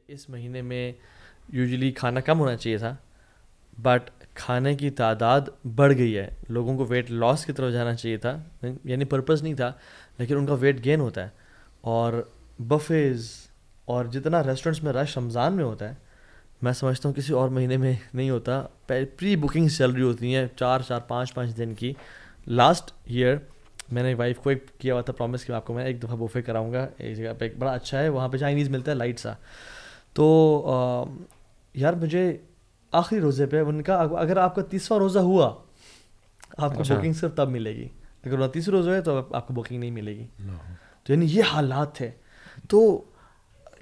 اس مہینے میں یوزلی کھانا کم ہونا چاہیے تھا، بٹ کھانے کی تعداد بڑھ گئی ہے. لوگوں کو ویٹ لاس کی طرف جانا چاہیے تھا، یعنی پرپز نہیں تھا، لیکن ان کا ویٹ گین ہوتا ہے. اور بفیز اور جتنا ریسٹورینٹس میں رش رمضان میں ہوتا ہے، میں سمجھتا ہوں کسی اور مہینے میں نہیں ہوتا. پری بکنگس چل رہی ہوتی ہیں 4-5 دن کی. لاسٹ ایئر میں نے وائف کو ایک کیا ہوا تھا پرومس کہ آپ کو میں ایک دفعہ بوفے کراؤں گا ایک جگہ پہ، ایک بڑا اچھا ہے وہاں پہ چائنیز ملتا ہے لائٹ سا. تو یار مجھے آخری روزے پہ ان کا اگر آپ کا 30واں روزہ ہوا آپ کو بکنگ صرف تب ملے گی، اگر 29 روزہ ہے تو آپ کو بکنگ نہیں ملے گی. تو یعنی یہ حالات تھے. تو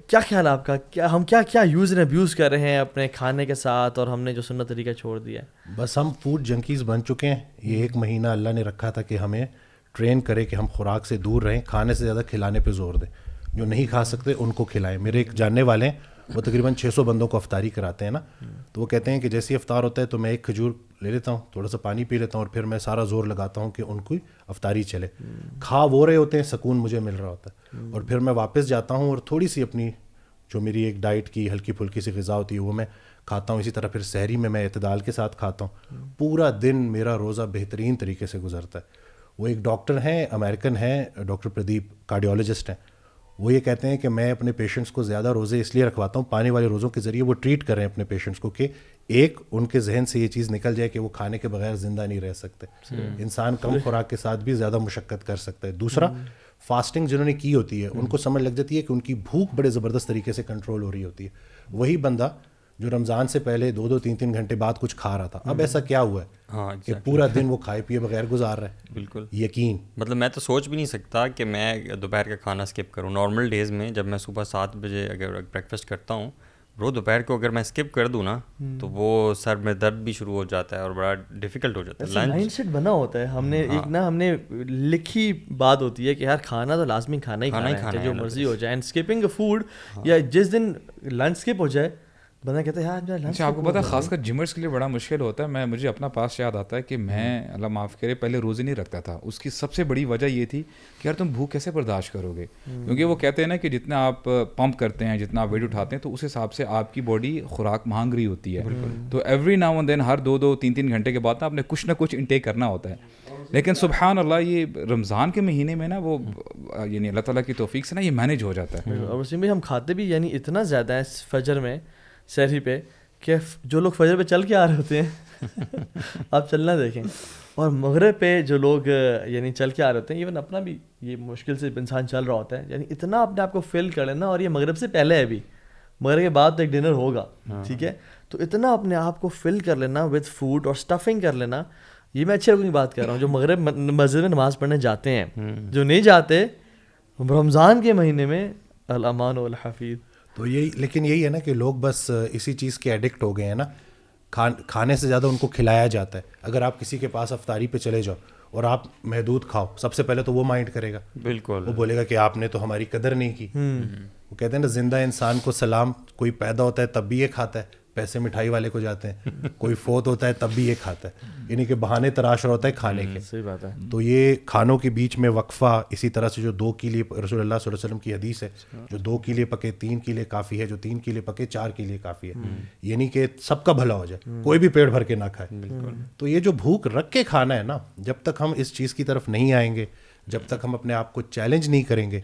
کیا خیال ہے آپ کا، کیا ہم کیا یوز اینڈ ابیوز کر رہے ہیں اپنے کھانے کے ساتھ، اور ہم نے جو سنت طریقہ چھوڑ دیا ہے؟ بس ہم فوڈ جنکیز بن چکے ہیں. یہ ایک مہینہ اللہ نے رکھا تھا کہ ہمیں ٹرین کرے کہ ہم خوراک سے دور رہیں، کھانے سے زیادہ کھلانے پہ زور دیں. جو نہیں کھا سکتے ان کو کھلائیں. میرے ایک جاننے والے ہیں، وہ تقریباً 600 بندوں کو افطاری کراتے ہیں نا. تو وہ کہتے ہیں کہ جیسے افطار ہوتا ہے تو میں ایک کھجور لے لیتا ہوں، تھوڑا سا پانی پی لیتا ہوں، اور پھر میں سارا زور لگاتا ہوں کہ ان کی افطاری چلے. کھا وہ رہے ہوتے ہیں، سکون مجھے مل رہا ہوتا ہے، اور پھر میں واپس جاتا ہوں اور تھوڑی سی اپنی جو میری ایک ڈائٹ کی ہلکی پھلکی سی غذا ہوتی ہے وہ میں کھاتا ہوں. اسی طرح پھر سحری میں اعتدال کے ساتھ کھاتا ہوں. پورا دن میرا روزہ بہترین طریقے سے گزرتا ہے. وہ ایک ڈاکٹر ہیں، امریکن ہیں، ڈاکٹر پردیپ، کارڈیولوجسٹ ہیں. وہ یہ کہتے ہیں کہ میں اپنے پیشنٹس کو زیادہ روزے اس لیے رکھواتا ہوں، پانی والے روزوں کے ذریعے وہ ٹریٹ کر رہے ہیں اپنے پیشنٹس کو کہ ایک ان کے ذہن سے یہ چیز نکل جائے کہ وہ کھانے کے بغیر زندہ نہیں رہ سکتے. انسان کم خوراک کے ساتھ بھی زیادہ مشقت کر سکتا ہے. دوسرا، فاسٹنگ جنہوں نے کی ہوتی ہے ان کو سمجھ لگ جاتی ہے کہ ان کی بھوک بڑے زبردست طریقے سے کنٹرول ہو رہی ہوتی ہے. وہی بندہ جو رمضان سے پہلے 2-3 گھنٹے بعد کچھ کھا رہا تھا، اب ایسا کیا ہوا ہے کہ پورا دن وہ کھائے پیے بغیر گزار رہا ہے. بالکل یقین، مطلب میں تو سوچ بھی نہیں سکتا کہ میں دوپہر کا کھانا اسکپ کروں. نارمل ڈیز میں جب میں صبح 7 بجے اگر بریکفاسٹ کرتا ہوں، وہ دوپہر کو اگر میں اسکپ کر دوں نا تو وہ سر میں درد بھی شروع ہو جاتا ہے اور بڑا ڈیفیکلٹ ہو جاتا ہے. مائنڈ سیٹ بنا ہوتا ہے ہم نے ایک نا، ہم نے لکھی بات ہوتی ہے کہ یار کھانا تو لازمی کھانا ہی کھانا ہے جو مرضی ہو جائے. اینڈ اسکپنگ اے فوڈ، یا جس دن لنچ اسکپ ہو جائے بندہ کہتا ہے یار لنچ. آپ کو پتہ ہے خاص کر جمرس کے لیے بڑا مشکل ہوتا ہے. مجھے اپنا پاس یاد آتا ہے کہ میں اللہ معاف کرے پہلے روزے نہیں رکھتا تھا. اس کی سب سے بڑی وجہ یہ تھی کہ یار تم بھوک کیسے برداشت کرو گے، کیونکہ وہ کہتے ہیں نا کہ جتنا آپ پمپ کرتے ہیں، جتنا آپ ویٹ اٹھاتے ہیں، تو اس حساب سے آپ کی باڈی خوراک مانگ رہی ہوتی ہے. تو ایوری ناؤ اینڈ دین ہر 2-3 گھنٹے کے بعد نا آپ نے کچھ نہ کچھ انٹیک کرنا ہوتا ہے. لیکن سبحان اللہ یہ رمضان کے مہینے میں نا وہ یعنی اللہ تعالیٰ کی توفیق سے نا یہ مینیج ہو جاتا ہے. اور اسی میں ہم کھاتے بھی یعنی اتنا زیادہ ہے فجر میں سحری پہ کہ جو لوگ فجر پہ چل کے آ رہے ہوتے ہیں آپ چلنا دیکھیں، اور مغرب پہ جو لوگ یعنی چل کے آ رہے ہوتے ہیں، ایون اپنا بھی یہ مشکل سے انسان چل رہا ہوتا ہے، یعنی اتنا اپنے آپ کو فل کر لینا. اور یہ مغرب سے پہلے ہے بھی، مغرب کے بعد تو ایک ڈنر ہوگا، ٹھیک ہے، تو اتنا اپنے آپ کو فل کر لینا وتھ فوڈ اور اسٹفنگ کر لینا. یہ میں اچھے لوگوں کی بات کر رہا ہوں جو مغرب مسجد میں نماز پڑھنے جاتے ہیں. جو نہیں جاتے رمضان کے مہینے میں الامان والحفیظ. تو یہی، لیکن یہی ہے نا کہ لوگ بس اسی چیز کے ایڈکٹ ہو گئے ہیں نا. کھانے سے زیادہ ان کو کھلایا جاتا ہے. اگر آپ کسی کے پاس افطاری پہ چلے جاؤ اور آپ محدود کھاؤ، سب سے پہلے تو وہ مائنڈ کرے گا، بالکل وہ بولے گا کہ آپ نے تو ہماری قدر نہیں کی. وہ کہتے ہیں نا زندہ انسان کو سلام. کوئی پیدا ہوتا ہے تب بھی یہ کھاتا ہے، پیسے مٹھائی والے کو جاتے ہیں. کوئی فوت ہوتا ہے تب بھی یہ کھاتا ہے، یعنی کہ بہانے تراش رہا ہوتا ہے کھانے کے. صحیح بات ہے. تو یہ کھانوں کے بیچ میں وقفہ، اسی طرح سے جو 2 کے لیے رسول اللہ صلی اللہ علیہ وسلم کی حدیث ہے، جو 2 کے لیے پکے 3 کے لیے کافی ہے، جو 3 کے لیے پکے 4 کے لیے کافی ہے. یعنی کہ سب کا بھلا ہو جائے، کوئی بھی پیٹ بھر کے نہ کھائے. تو یہ جو بھوک رکھ کے کھانا ہے نا، جب تک ہم اس چیز کی طرف نہیں آئیں گے، جب تک ہم اپنے آپ کو چیلنج نہیں کریں گے،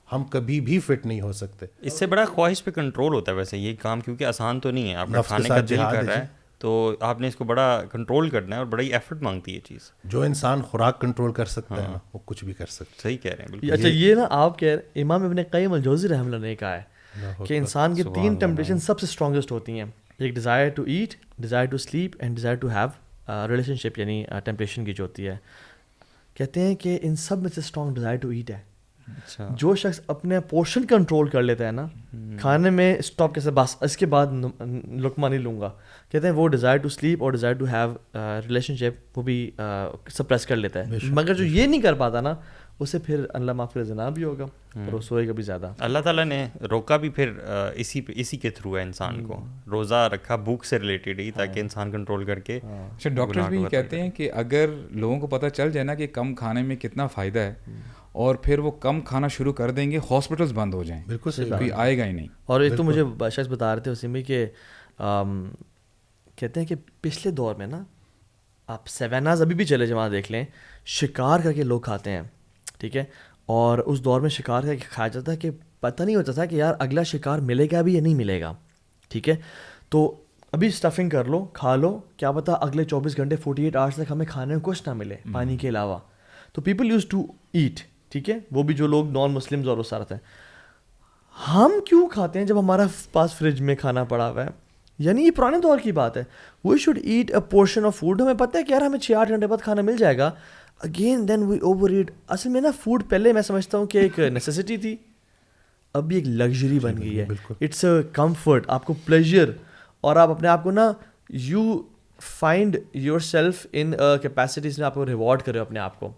ہم کبھی بھی فٹ نہیں ہو سکتے. اس سے بڑا خواہش پہ کنٹرول ہوتا ہے ویسے یہ کام، کیونکہ آسان تو نہیں ہے. آپ کا کھانے کا دل کر رہا ہے تو آپ نے اس کو بڑا کنٹرول کرنا ہے، اور بڑا ہی ایفرٹ مانگتی ہے چیز. جو انسان خوراک کنٹرول کر سکتا ہے نا، وہ کچھ بھی کر سکتا ہے. صحیح کہہ رہے ہیں بالکل. اچھا یہ نا آپ کہہ رہے، امام ابن قیم الجوزی رحمہ اللہ نے کہا ہے کہ انسان کی 3 ٹیمپٹیشن سب سے اسٹرانگسٹ ہوتی ہیں. ایک desire to eat, desire to sleep and desire to have relationship, یعنی ٹیمپٹیشن کی جو ہوتی ہے. کہتے ہیں کہ ان سب میں سے اسٹرانگ ڈیزائر ٹو ایٹ ہے. جو شخص اپنے پورشن کنٹرول کر لیتا ہے نا، کھانے میں اسٹاپ کیسے بس اس کے بعد لقمہ نہیں لوں گا، کہتے ہیں وہ ڈیزائر ٹو سلیپ اور ڈیزائر ٹو ہیو ریلیشن شپ وہ بھی سپریس کر لیتا ہے. مگر جو یہ نہیں کر پاتا نا، اسے پھر اللہ معاف کرے زنا بھی ہوگا اور سوئے گا بھی زیادہ. اللہ تعالیٰ نے روکا بھی پھر اسی کے تھرو ہے انسان کو. روزہ رکھا بھوک سے ریلیٹڈ ہی، تاکہ انسان کنٹرول کر کے. اچھا ڈاکٹرز بھی کہتے ہیں کہ اگر لوگوں کو پتہ چل جائے نا کہ کم کھانے میں کتنا فائدہ ہے، اور پھر وہ کم کھانا شروع کر دیں گے, ہاسپٹلس بند ہو جائیں, بالکل صحیح کوئی آئے گا ہی نہیں. اور ایک تو مجھے شخص بتا رہے تھے اسی میں کہ کہتے ہیں کہ پچھلے دور میں نا آپ سیواناز ابھی بھی چلے جائیں وہاں دیکھ لیں, شکار کر کے لوگ کھاتے ہیں, ٹھیک ہے, اور اس دور میں شکار کر کے کھایا جاتا ہے کہ پتہ نہیں ہوتا تھا کہ یار اگلا شکار ملے گا بھی یا نہیں ملے گا, ٹھیک ہے. تو ابھی اسٹفنگ کر لو, کھا لو, کیا پتہ اگلے 24 گھنٹے 48 آورس تک ہمیں کھانے میں کچھ نہ ملے پانی کے علاوہ. تو پیپل یوز ٹو ایٹ, ٹھیک ہے, وہ بھی جو لوگ نان مسلمز اور وہ سارا تھے. ہم کیوں کھاتے ہیں جب ہمارا پاس فریج میں کھانا پڑا ہوا ہے؟ یعنی یہ پرانے دور کی بات ہے. We should eat a portion of food. ہمیں پتہ ہے کہ یار ہمیں 6-8 گھنٹے بعد کھانا مل جائے گا. Again then we over eat. اصل میں نا فوڈ پہلے میں سمجھتا ہوں کہ ایک نیسیسٹی تھی, اب بھی ایک لگژری بن گئی ہے. اٹس اے کمفرٹ, آپ کو پلیجر, اور آپ اپنے آپ کو نا you find your self in capacities میں آپ کو ریوارڈ کرے اپنے آپ کو.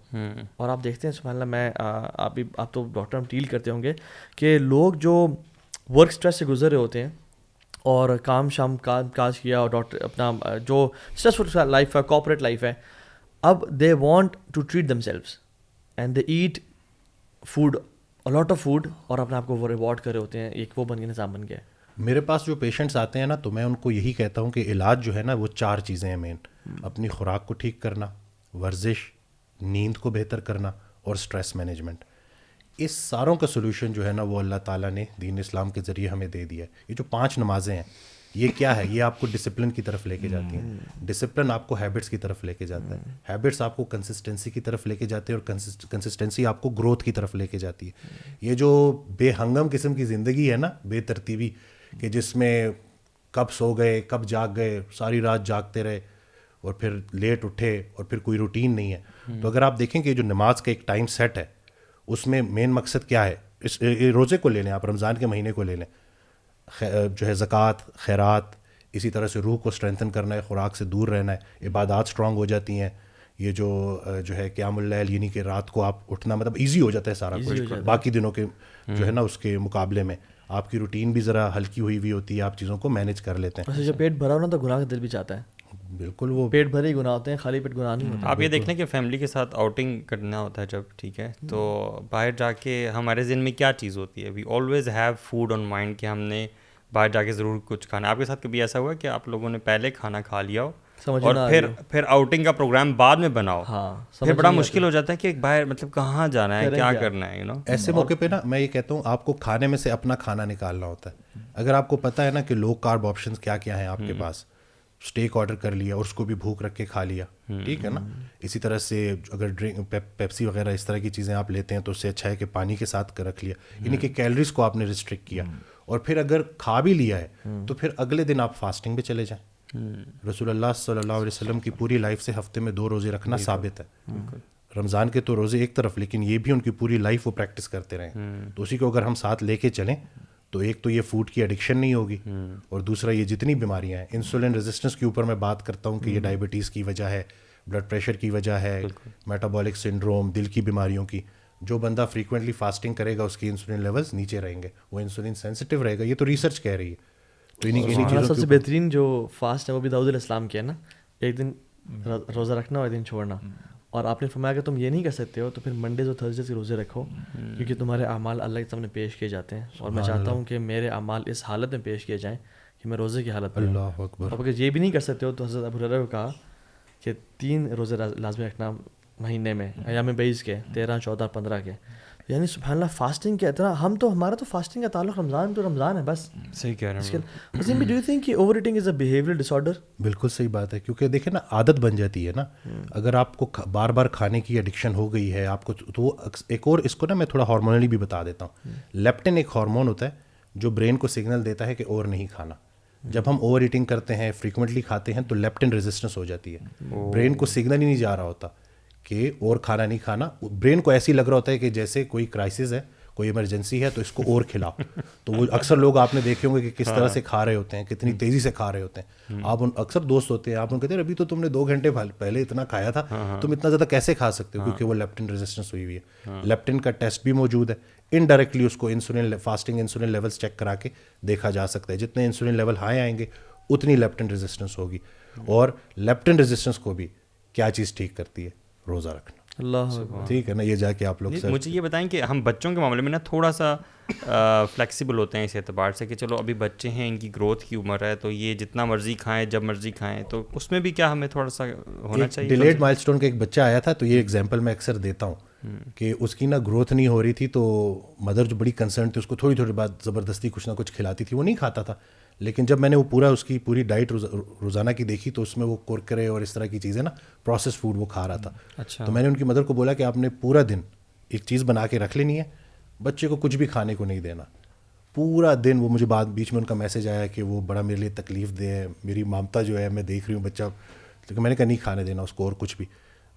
اور آپ دیکھتے ہیں سبحان اللہ, میں آپ تو ڈاکٹر ہم ڈیل کرتے ہوں گے کہ لوگ جو ورک اسٹریس سے گزر رہے ہوتے ہیں اور کام کاج کیا, اور ڈاکٹر اپنا جو اسٹریسفل لائف ہے, کارپوریٹ لائف ہے, اب they want to treat themselves and they eat food, lot of food, اور اپنے آپ کو وہ ریوارڈ کرے ہوتے ہیں. ایک وہ بن گیا, نظام بن گیا ہے. میرے پاس جو پیشنٹس آتے ہیں نا, تو میں ان کو یہی کہتا ہوں کہ علاج جو ہے نا وہ 4 چیزیں ہیں مین. اپنی خوراک کو ٹھیک کرنا, ورزش, نیند کو بہتر کرنا, اور سٹریس مینجمنٹ. اس ساروں کا سلوشن جو ہے نا وہ اللہ تعالیٰ نے دین اسلام کے ذریعے ہمیں دے دیا ہے. یہ جو 5 نمازیں ہیں, یہ کیا ہے؟ یہ آپ کو ڈسپلن کی طرف لے کے جاتی ہیں. ڈسپلن آپ کو ہیبٹس کی طرف لے کے جاتا ہے. ہیبٹس آپ کو کنسسٹنسی کی طرف لے کے جاتے ہیں, اور کنسسٹنسی آپ کو گروتھ کی طرف لے کے جاتی ہے. یہ جو بے ہنگم قسم کی زندگی ہے نا, بے ترتیبی, کہ جس میں کب سو گئے, کب جاگ گئے, ساری رات جاگتے رہے, اور پھر لیٹ اٹھے, اور پھر کوئی روٹین نہیں ہے. تو اگر آپ دیکھیں کہ جو نماز کا ایک ٹائم سیٹ ہے, اس میں مین مقصد کیا ہے؟ اس روزے کو لے لیں آپ, رمضان کے مہینے کو لے لیں, جو ہے زکوٰۃ, خیرات, اسی طرح سے روح کو اسٹرینتھن کرنا ہے, خوراک سے دور رہنا ہے, عبادات اسٹرانگ ہو جاتی ہیں. یہ جو ہے قیام اللیل, یعنی کہ رات کو آپ اٹھنا مطلب ایزی ہو جاتا ہے سارا کچھ, باقی دنوں کے جو ہے نا اس کے مقابلے میں آپ کی روٹین بھی ذرا ہلکی ہوئی ہوتی ہے, آپ چیزوں کو مینیج کر لیتے ہیں. جب پیٹ بھرا ہو نا تو گناہ کا دل بھی چاہتا ہے. بالکل, وہ پیٹ بھرے ہی گناہ ہوتے ہیں, خالی پیٹ گناہ نہیں ہوتا. آپ یہ دیکھ لیں کہ فیملی کے ساتھ آؤٹنگ کرنا ہوتا ہے جب, ٹھیک ہے, تو باہر جا کے ہمارے ذہن میں کیا چیز ہوتی ہے؟ We always have food on mind کہ ہم نے باہر جا کے ضرور کچھ کھانا. آپ کے ساتھ کبھی ایسا ہوا کہ آپ لوگوں نے پہلے کھانا کھا لیا ہو اور پھر آؤٹنگ کا پروگرام بعد میں بناؤ؟ پھر بڑا مشکل ہو جاتا ہے کہ باہر مطلب کہاں جانا ہے, کیا کرنا ہے, ایسے موقع پہ نا میں یہ کہتا ہوں آپ کو کھانے میں سے اپنا کھانا نکالنا ہوتا ہے. اگر آپ کو پتہ ہے نا کہ لو کارب آپشنز کیا کیا ہیں آپ کے پاس, اسٹیک آرڈر کر لیا اور اس کو بھی بھوک رکھ کے کھا لیا, ٹھیک ہے نا. اسی طرح سے اگر ڈرنک پیپسی وغیرہ اس طرح کی چیزیں آپ لیتے ہیں تو اس سے اچھا ہے کہ پانی کے ساتھ رکھ لیا, یعنی کہ کیلریز کو آپ نے ریسٹرکٹ کیا. اور پھر اگر کھا بھی لیا ہے تو پھر اگلے دن آپ فاسٹنگ پہ چلے جائیں. رسول اللہ صلی اللہ علیہ وسلم کی پوری لائف سے ہفتے میں 2 روزے رکھنا ثابت ہے. رمضان کے تو روزے ایک طرف, لیکن یہ بھی ان کی پوری لائف وہ پریکٹس کرتے رہے. تو اسی کو اگر ہم ساتھ لے کے چلیں تو ایک تو یہ فوڈ کی ایڈکشن نہیں ہوگی, اور دوسرا یہ جتنی بیماریاں ہیں, انسولین ریزسٹنس کے اوپر میں بات کرتا ہوں کہ یہ ڈائبٹیز کی وجہ ہے, بلڈ پریشر کی وجہ ہے, میٹابولک سنڈروم, دل کی بیماریوں کی. جو بندہ فریکوینٹلی فاسٹنگ کرے گا اس کی انسولین لیولز نیچے رہیں گے, وہ انسولین سینسٹیو رہے گا. یہ تو ریسرچ کہہ رہی ہے. تو انہیں سب سے بہترین جو فاسٹ ہے وہ بھی داؤد علیہ السلام کے ہے نا, ایک دن روزہ رکھنا اور ایک دن چھوڑنا. اور آپ نے فرمایا کہ تم یہ نہیں کر سکتے ہو تو پھر منڈیز اور تھرسڈے کے روزے رکھو, کیونکہ تمہارے اعمال اللہ کے سامنے پیش کیے جاتے ہیں. اور میں چاہتا ہوں کہ میرے اعمال اس حالت میں پیش کیے جائیں کہ میں روزے کی حالت میں. اللہ اکبر. اب اگر یہ بھی نہیں کر سکتے ہو تو حضرت ابو ہریرہ کو کہا کہ 3 روزے لازمی رکھنا مہینے میں, ایام بیس کے 13, 14, 15 کے. یعنی سبحان اللہ فاسٹنگ کے اتنا ہمارا تو فاسٹنگ کا تعلق رمضان ہے بس. صحیح کہہ رہے ہیں. ڈو یو تھنک کہ over eating is a behavioural disorder? بالکل صحیح بات ہے, کیونکہ دیکھیں نا عادت بن جاتی ہے نا. اگر آپ کو بار بار کھانے کی ایڈکشن ہو گئی ہے آپ کو, تو ایک اور اس کو نا میں تھوڑا ہارمونلی بھی بتا دیتا ہوں. لیپٹن ایک ہارمون ہوتا ہے جو برین کو سگنل دیتا ہے کہ اور نہیں کھانا. جب ہم اوور ایٹنگ کرتے ہیں, فریکوینٹلی کھاتے ہیں, تو لیپٹن ریزسٹنس ہو جاتی ہے. برین کو سگنل ہی نہیں جا رہا ہوتا کہ اور کھانا نہیں کھانا. برین کو ایسے ہی لگ رہا ہوتا ہے کہ جیسے کوئی کرائسس ہے, کوئی ایمرجنسی ہے, تو اس کو اور کھلاؤ. تو وہ اکثر لوگ آپ نے دیکھے ہوں گے کہ کس طرح سے کھا رہے ہوتے ہیں, کتنی تیزی سے کھا رہے ہوتے ہیں. آپ اکثر دوست ہوتے ہیں, آپ ان کو کہتے ہیں ابھی تو تم نے 2 گھنٹے پہلے اتنا کھایا تھا, تم اتنا زیادہ کیسے کھا سکتے ہو؟ کیونکہ وہ لیپٹن ریزسٹنس ہوئی ہوئی ہے. لیپٹن کا ٹیسٹ بھی موجود ہے, انڈائریکٹلی اس کو فاسٹنگ انسولین لیولس چیک کرا کے دیکھا جا سکتا ہے. جتنے انسولین لیول ہائی آئیں گے اتنی لیپٹن ریزسٹنس ہوگی. اور لیپٹن ریزسٹنس کو بھی کیا چیز ٹھیک کرتی ہے؟ روزہ رکھنا. اللہ ٹھیک ہے نا. یہ جا کے آپ لوگ مجھے یہ بتائیں کہ ہم بچوں کے معاملے میں نا تھوڑا سا فلیکسیبل ہوتے ہیں اس اعتبار سے کہ چلو ابھی بچے ہیں, ان کی گروتھ کی عمر ہے, تو یہ جتنا مرضی کھائیں جب مرضی کھائیں, تو اس میں بھی کیا ہمیں تھوڑا سا ہونا چاہیے؟ ڈیلیڈ مائل اسٹون کا ایک بچہ آیا تھا, تو یہ ایگزامپل میں اکثر دیتا ہوں کہ اس کی نا گروتھ نہیں ہو رہی تھی, تو مدر جو بڑی کنسرن تھی اس کو تھوڑی بعد زبردستی کچھ نہ کچھ کھلاتی تھی, وہ نہیں کھاتا تھا. لیکن جب میں نے وہ اس کی پوری ڈائٹ روزانہ کی دیکھی, تو اس میں وہ کرکرے اور اس طرح کی چیزیں نا, پروسیس فوڈ وہ کھا رہا تھا. اچھا. تو میں نے ان کی مدر کو بولا کہ آپ نے پورا دن ایک چیز بنا کے رکھ لینی ہے, بچے کو کچھ بھی کھانے کو نہیں دینا پورا دن. وہ مجھے بیچ میں ان کا میسج آیا کہ وہ بڑا میرے لیے تکلیف دہ ہے, میری مامتا جو ہے, میں دیکھ رہی ہوں بچہ, لیکن میں نے کہا نہیں کھانے دینا اس کو اور کچھ بھی.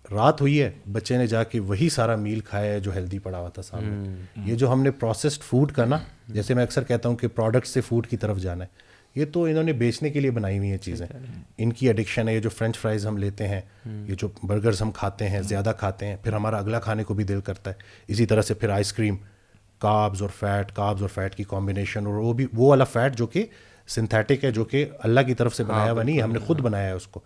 رات ہوئی ہے, بچے نے جا کے وہی سارا میل کھایا ہے جو ہیلدی پڑا ہوا تھا سامنے. یہ جو ہم نے پروسیسڈ فوڈ کا نا, جیسے میں اکثر کہتا ہوں کہ پروڈکٹ سے فوڈ کی طرف جانا ہے, یہ تو انہوں نے بیچنے کے لیے بنائی ہوئی ہیں چیزیں. ان کی ایڈکشن ہے. یہ جو فرینچ فرائز ہم لیتے ہیں, یہ جو برگرز ہم کھاتے ہیں, زیادہ کھاتے ہیں, پھر ہمارا اگلا کھانے کو بھی دل کرتا ہے. اسی طرح سے پھر آئس کریم, کاربز اور فیٹ کی کمبینیشن, اور وہ بھی وہ والا فیٹ جو کہ سنتھیٹک ہے, جو کہ اللہ کی طرف سے بنایا ہوا نہیں ہے, ہم نے خود بنایا ہے اس کو,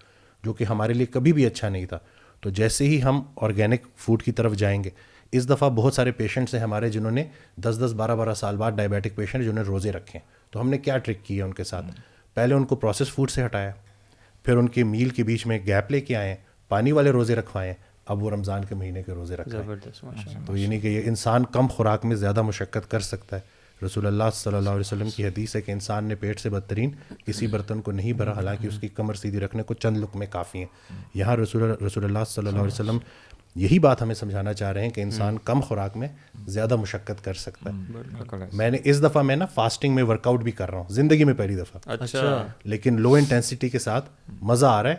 جو کہ ہمارے لیے کبھی بھی اچھا نہیں تھا. تو جیسے ہی ہم آرگینک فوڈ کی طرف جائیں گے, اس دفعہ بہت سارے پیشنٹس ہیں ہمارے جنہوں نے 10-12 سال بعد ڈائبیٹک پیشنٹ جنہوں نے روزے رکھے ہیں. تو ہم نے کیا ٹرک کی ہے ان کے ساتھ, پہلے ان کو پروسیس فوڈ سے ہٹایا, پھر ان کے میل کے بیچ میں گیپ لے کے آئے, پانی والے روزے رکھوائے, اب وہ رمضان کے مہینے کے روزے رکھائیں. تو یہ نہیں کہ یہ انسان کم خوراک میں زیادہ مشقت کر سکتا ہے. رسول اللہ صلی اللہ علیہ وسلم کی حدیث ہے کہ انسان نے پیٹ سے بدترین کسی برتن کو نہیں بھرا, حالانکہ اس کی کمر سیدھی رکھنے کو چند لقمے کافی ہیں. یہاں رسول اللہ صلی اللہ علیہ وسلم یہی بات ہمیں سمجھانا چاہ رہے ہیں کہ انسان کم خوراک میں زیادہ مشقت کر سکتا ہے. میں نے اس دفعہ میں نا فاسٹنگ میں ورک آؤٹ بھی کر رہا ہوں, زندگی میں پہلی دفعہ. اچھا. لیکن لو انٹینسٹی کے ساتھ مزہ آ رہا ہے,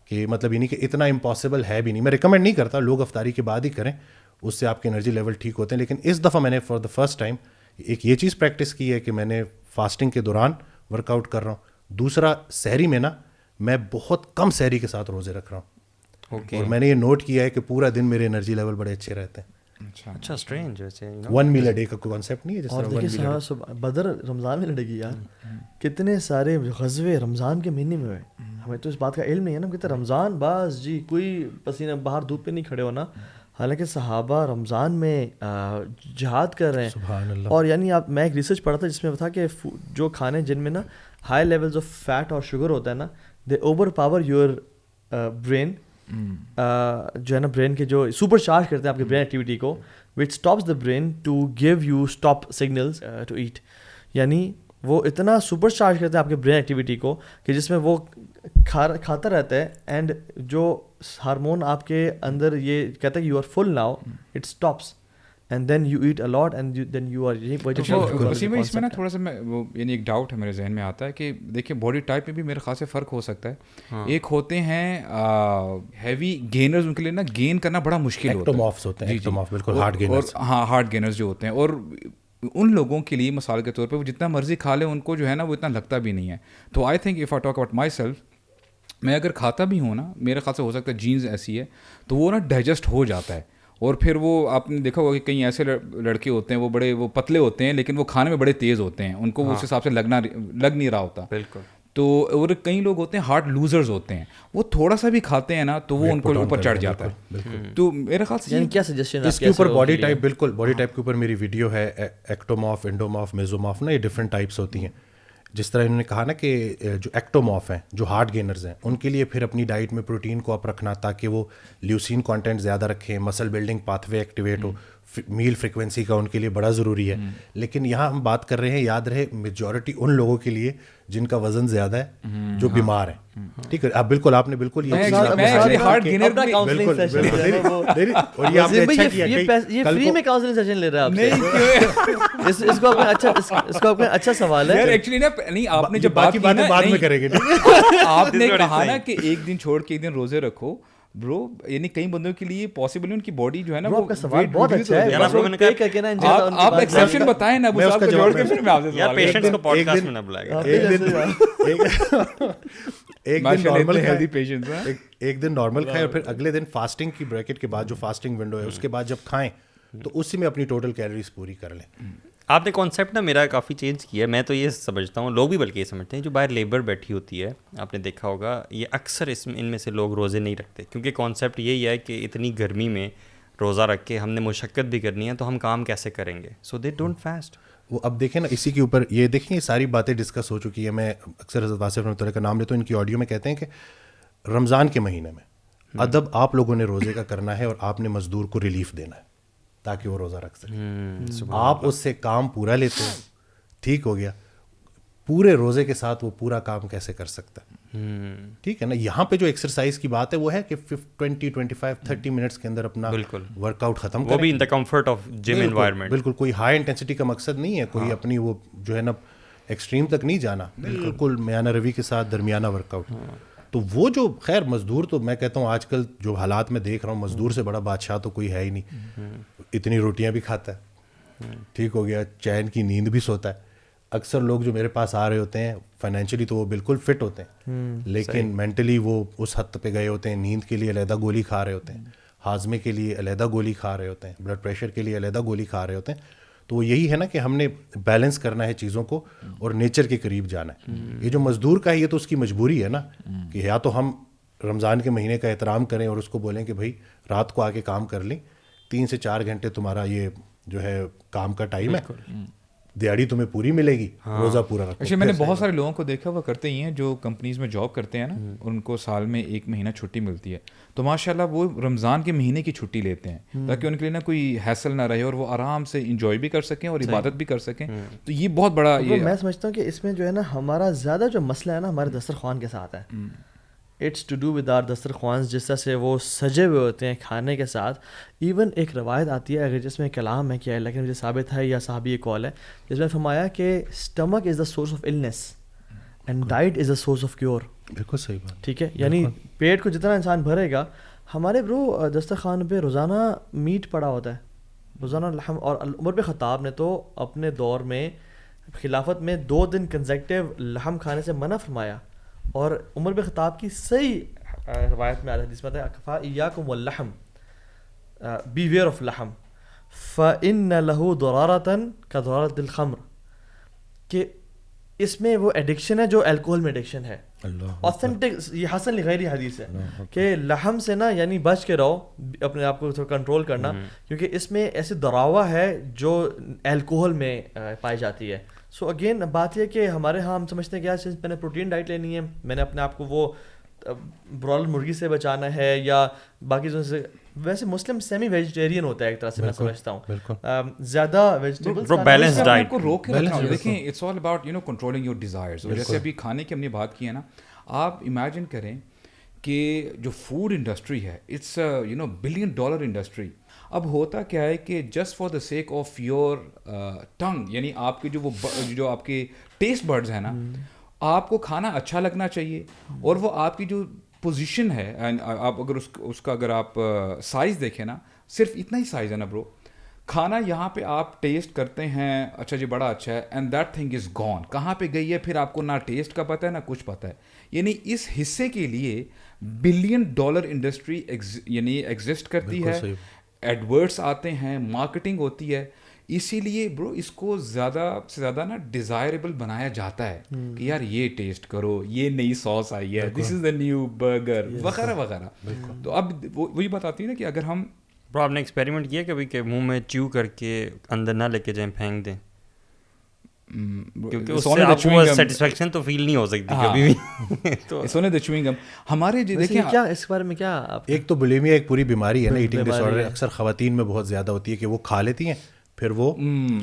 کہ مطلب یہ نہیں کہ اتنا امپاسبل ہے بھی نہیں. میں ریکمینڈ نہیں کرتا لوگ افطاری کے بعد ہی کریں, اس سے آپ کے انرجی لیول ٹھیک ہوتے ہیں. لیکن اس دفعہ میں نے فار دا فرسٹ ٹائم ایک یہ چیز پریکٹس کی ہے کہ میں نے فاسٹنگ کے دوران ورک آؤٹ کر رہا ہوں. دوسرا, سحری میں نا میں بہت کم سحری کے ساتھ روزے رکھ رہا ہوں. اور میں نے یہ نوٹ کیا ہے کہ پورا دن میرے انرجی لیول بڑے اچھے رہتے ہیں. اچھا اسٹرینج ویسے ون میل اے ڈے کا کانسیپٹ نہیں ہے. اور دیکھیے بدر رمضان میں لڑے گی یار, کتنے سارے غزوے رمضان کے مہینے میں ہوئے. ہمیں تو اس بات کا علم نہیں ہے نا, کہتے رمضان باز جی کوئی پسینہ باہر دھوپ پہ نہیں کھڑے ہونا, حالانکہ صحابہ رمضان میں جہاد کر رہے ہیں. سبحان اللہ. اور یعنی میں ایک ریسرچ پڑھا تھا جس میں تھا کہ جو کھانے جن میں نا ہائی لیولز آف فیٹ اور شوگر ہوتا ہے نا, دے اوور پاور یور برین, جو ہے نا برین کے جو سپر چارج کرتے ہیں آپ کے برین ایکٹیویٹی کو, which stops the brain to give you stop signals to eat. یعنی وہ اتنا سپر چارج کرتے ہیں آپ کے برین ایکٹیویٹی کو کہ جس میں وہ کھاتا رہتا ہے, اینڈ جو ہارمون آپ کے اندر یہ کہتا ہے کہ you are full now, it stops, and then you eat a lot, and then you are. Waseem بھائی اس میں نا تھوڑا سا میں وہ یعنی ایک ڈاؤٹ ہے میرے ذہن میں آتا ہے کہ دیکھیے باڈی ٹائپ میں بھی میرے خاص سے فرق ہو سکتا ہے. ایک ہوتے ہیں ہیوی گینرز, ان کے لیے نا گین کرنا بڑا مشکل ہوتا ہے. ایکٹومارفس ہوتے ہیں, ایکٹومارف بالکل ہارڈ گینرز. ہاں ہارڈ گینرز جو ہوتے ہیں, اور ان لوگوں کے لیے مثال کے طور پہ وہ جتنا مرضی کھا لیں ان کو جو ہے نا وہ اتنا لگتا بھی نہیں ہے. تو I think if I talk about my self, میں اگر کھاتا بھی ہوں نا, میرے خیال سے ہو سکتا ہے جینز ایسی ہے تو وہ نا ڈائجسٹ ہو جاتا ہے. اور پھر وہ آپ نے دیکھا ہوگا کہ کئی ایسے لڑکے ہوتے ہیں وہ بڑے وہ پتلے ہوتے ہیں لیکن وہ کھانے میں بڑے تیز ہوتے ہیں, ان کو اس حساب سے لگ نہیں رہا ہوتا. بالکل. تو اور کئی لوگ ہوتے ہیں ہارڈ لوزرز ہوتے ہیں, وہ تھوڑا سا بھی کھاتے ہیں نا تو وہ ان کو اوپر چڑھ جاتا ہے. تو میرے خیال سے کیا سجیشن اس کے اوپر باڈی ٹائپ, بالکل باڈی ٹائپ کے اوپر میری ویڈیو ہے, ایکٹومارف, انڈومارف, میزومارف نا, یہ ڈفرینٹ ٹائپس ہوتی ہیں. جس طرح انہوں نے کہا نا کہ جو ایکٹومارف ہیں, جو ہارڈ گینرز ہیں, ان کے لیے پھر اپنی ڈائٹ میں پروٹین کو آپ رکھنا تاکہ وہ لیوسین کانٹینٹ زیادہ رکھیں, مسل بلڈنگ پاتھ وے ایکٹیویٹ ہو, میل فریکوینسی کا ان کے لیے بڑا ضروری ہے. لیکن یہاں ہم بات کر رہے ہیں, یاد رہے, میجورٹی ان لوگوں کے لیے جن کا وزن زیادہ ہے, جو بیمار ہیں. ٹھیک ہے, آپ بالکل, آپ نے بالکل یہ اچھا سوال ہے. ایکچولی نا نہیں, آپ نے جب باقی باتیں بعد میں کریں گے, آپ نے کہا نا کہ ایک دن چھوڑ کے ایک دن روزے رکھو برو, یعنی کئی بندوں کے لیے پاسبل ہے, ان کی باڈی جو ہے نا, آپ کا سوال بہت اچھا ہے, آپ ایکسیپشن بتائیں نا, میں اس کا جواب پیشنٹس کو پوڈکاسٹ میں نہ بلائے گا. ایک دن نارمل کھائیں اور پھر اگلے دن فاسٹنگ کی بریکٹ کے بعد, جو فاسٹنگ ونڈو ہے اس کے بعد جب کھائیں تو اسی میں اپنی ٹوٹل کیلریز پوری کر لیں. آپ نے کانسیپٹ نا میرا کافی چینج کیا ہے. میں تو یہ سمجھتا ہوں, لوگ بھی بلکہ یہ سمجھتے ہیں, جو باہر لیبر بیٹھی ہوتی ہے, آپ نے دیکھا ہوگا یہ اکثر ان میں سے لوگ روزے نہیں رکھتے, کیونکہ کانسیپٹ یہی ہے کہ اتنی گرمی میں روزہ رکھ کے ہم نے مشقت بھی کرنی ہے, تو ہم کام کیسے کریں گے؟ سو دے ڈونٹ فاسٹ. وہ اب دیکھیں نا, اسی کے اوپر یہ دیکھیں یہ ساری باتیں ڈسکس ہو چکی ہے. میں اکثر حضرت واصف رحمۃ اللہ کا نام لیتا ہوں, ان کی آڈیو میں کہتے ہیں کہ رمضان کے مہینے میں ادب آپ لوگوں نے روزے کا کرنا ہے اور آپ نے مزدور کو ریلیف دینا ہے تاکہ وہ روزہ رکھ سکے. آپ اس سے کام پورا لیتے ہیں, ٹھیک ہو گیا, پورے روزے کے ساتھ وہ پورا کام کیسے کر سکتا ہے؟ ٹھیک ہے نا. یہاں پہ جو ایکسرسائز کی بات ہے وہ ہے کہ 20-25-30 منٹس کے اندر اپنا ورک آؤٹ ختم کریں, وہ بھی in the comfort of gym environment. بالکل کوئی ہائی انٹینسٹی کا مقصد نہیں ہے, کوئی اپنی وہ جو ہے نا ایکسٹریم تک نہیں جانا, بالکل میانہ روی کے ساتھ درمیانہ ورک آؤٹ. تو وہ جو خیر مزدور, تو میں کہتا ہوں آج کل جو حالات میں دیکھ رہا ہوں, مزدور سے بڑا بادشاہ تو کوئی ہے ہی نہیں. اتنی روٹیاں بھی کھاتا ہے, ٹھیک ہو گیا, چین کی نیند بھی سوتا ہے. اکثر لوگ جو میرے پاس آ رہے ہوتے ہیں فائنینشلی تو وہ بالکل فٹ ہوتے ہیں, لیکن مینٹلی وہ اس حد پہ گئے ہوتے ہیں. نیند کے لیے علیحدہ گولی کھا رہے ہوتے ہیں, ہاضمے کے لیے علیحدہ گولی کھا رہے ہوتے ہیں, بلڈ پریشر کے لیے علیحدہ گولی کھا رہے ہوتے ہیں. تو وہ یہی ہے نا کہ ہم نے بیلنس کرنا ہے چیزوں کو اور نیچر کے قریب جانا ہے. یہ جو مزدور کا ہے یہ تو اس کی مجبوری ہے نا, کہ یا تو ہم رمضان کے مہینے کا احترام کریں اور اس کو بولیں کہ بھائی رات کو آ کے کام کر لیں, 3 سے 4 گھنٹے تمہارا یہ جو ہے کام کا ٹائم ہے, دیہڑی تمہیں پوری ملے گی, روزہ پورا رکھو. اچھا, میں نے بہت سارے لوگوں کو دیکھا وہ کرتے ہی ہیں جو کمپنیز میں جاب کرتے ہیں نا, ان کو سال میں 1 مہینہ چھٹی ملتی ہے, تو ماشاء اللہ وہ رمضان کے مہینے کی چھٹی لیتے ہیں تاکہ ان کے لیے نا کوئی ہیسل نہ رہے اور وہ آرام سے انجوائے بھی کر سکیں اور عبادت بھی کر سکیں. تو یہ بہت بڑا یہ میں سمجھتا ہوں کہ اس میں جو ہے نا ہمارا زیادہ جو مسئلہ ہے نا ہمارے دسترخوان کے ساتھ ہے. It's to do with our دسترخوان, جس طرح سے وہ سجے ہوئے ہوتے ہیں کھانے کے ساتھ. ایون ایک روایت آتی ہے اگر جس میں کلام ہے کہ اللہ کے مجھے ثابت ہے یا صحابی یہ کال ہے, جس میں فرمایا کہ stomach is the source of illness and diet is the source of cure. بالکل صحیح بات. ٹھیک ہے, یعنی پیٹ کو جتنا انسان بھرے گا, ہمارے برو دسترخوان پہ روزانہ میٹ پڑا ہوتا ہے, روزانہ لحم. اور عمر بن خطاب نے تو اپنے دور میں خلافت میں 2 دن کنزیکٹیو لحم کھانے سے منع فرمایا. اور عمر بن خطاب کی صحیح روایت میں حدیث میں آتا ہے اکفا ایاکم واللحم, بی ویئر آف لحم فإن له ضرارة كضرارة الخمر, کہ اس میں وہ ایڈکشن ہے جو الکوہل میں ایڈکشن ہے. اوتھینٹک, یہ حسن لغیری حدیث ہے کہ لحم سے نا یعنی بچ کے رہو, اپنے آپ کو تھوڑا کنٹرول کرنا, کیونکہ اس میں ایسی دراوا ہے جو الکوہل میں پائی جاتی ہے. سو اگین بات یہ کہ ہمارے ہاں ہم سمجھتے ہیں کہ یار میں نے پروٹین ڈائٹ لینی ہے, میں نے اپنے آپ کو وہ برالر مرغی سے بچانا ہے یا باقی چیزوں سے. ویسے مسلم سیمی ویجیٹیرین ہوتا ہے ایک طرح سے, میں سمجھتا ہوں زیادہ ویجیٹیبلز بیلنس ڈائٹ کو روک کے رکھنا. دیکھیں it's all about controlling your desires. جیسے ابھی کھانے کی ہم نے بات کی ہے نا, آپ امیجن کریں کہ جو فوڈ انڈسٹری ہے اٹس $1 billion انڈسٹری. اب ہوتا کیا ہے کہ just for the sake of your tongue, یعنی آپ کے جو آپ کے ٹیسٹ برڈز ہیں نا, آپ کو کھانا اچھا لگنا چاہیے, اور وہ آپ کی جو پوزیشن ہے, آپ اگر اس کا اگر آپ سائز دیکھیں نا, صرف اتنا ہی سائز ہے نا برو. کھانا یہاں پہ آپ ٹیسٹ کرتے ہیں, اچھا جی بڑا اچھا ہے, and that thing is gone, کہاں پہ گئی ہے پھر آپ کو نہ ٹیسٹ کا پتہ ہے نہ کچھ پتہ ہے. یعنی اس حصے کے لیے $1 billion انڈسٹری یعنی ایگزسٹ کرتی ہے, ایڈورٹس آتے ہیں, مارکیٹنگ ہوتی ہے. اسی لیے برو اس کو زیادہ سے زیادہ نا ڈیزائریبل بنایا جاتا ہے کہ یار یہ ٹیسٹ کرو, یہ نئی سوس آئی ہے, دس از دا نیو برگر وغیرہ وغیرہ. تو اب وہی بات آتی ہے نا کہ اگر ہم برو, آپ نے ایکسپیریمنٹ کیا کبھی کہ منہ میں چیو کر کے اندر نہ لے کے جائیں, پھینک دیں, کیونکہ اس سے آپ کو سیٹسفیکشن تو فیل نہیں ہو سکتی کبھی بھی. تو سونے دا چوئنگ گم ہمارے دیکھیں کیا اس بارے میں کیا ایک تو بولیمیا ایک پوری بیماری ہے نا, ایٹنگ ڈس آرڈر, اکثر خواتین میں بہت زیادہ ہوتی ہے کہ وہ کھا لیتی ہیں پھر وہ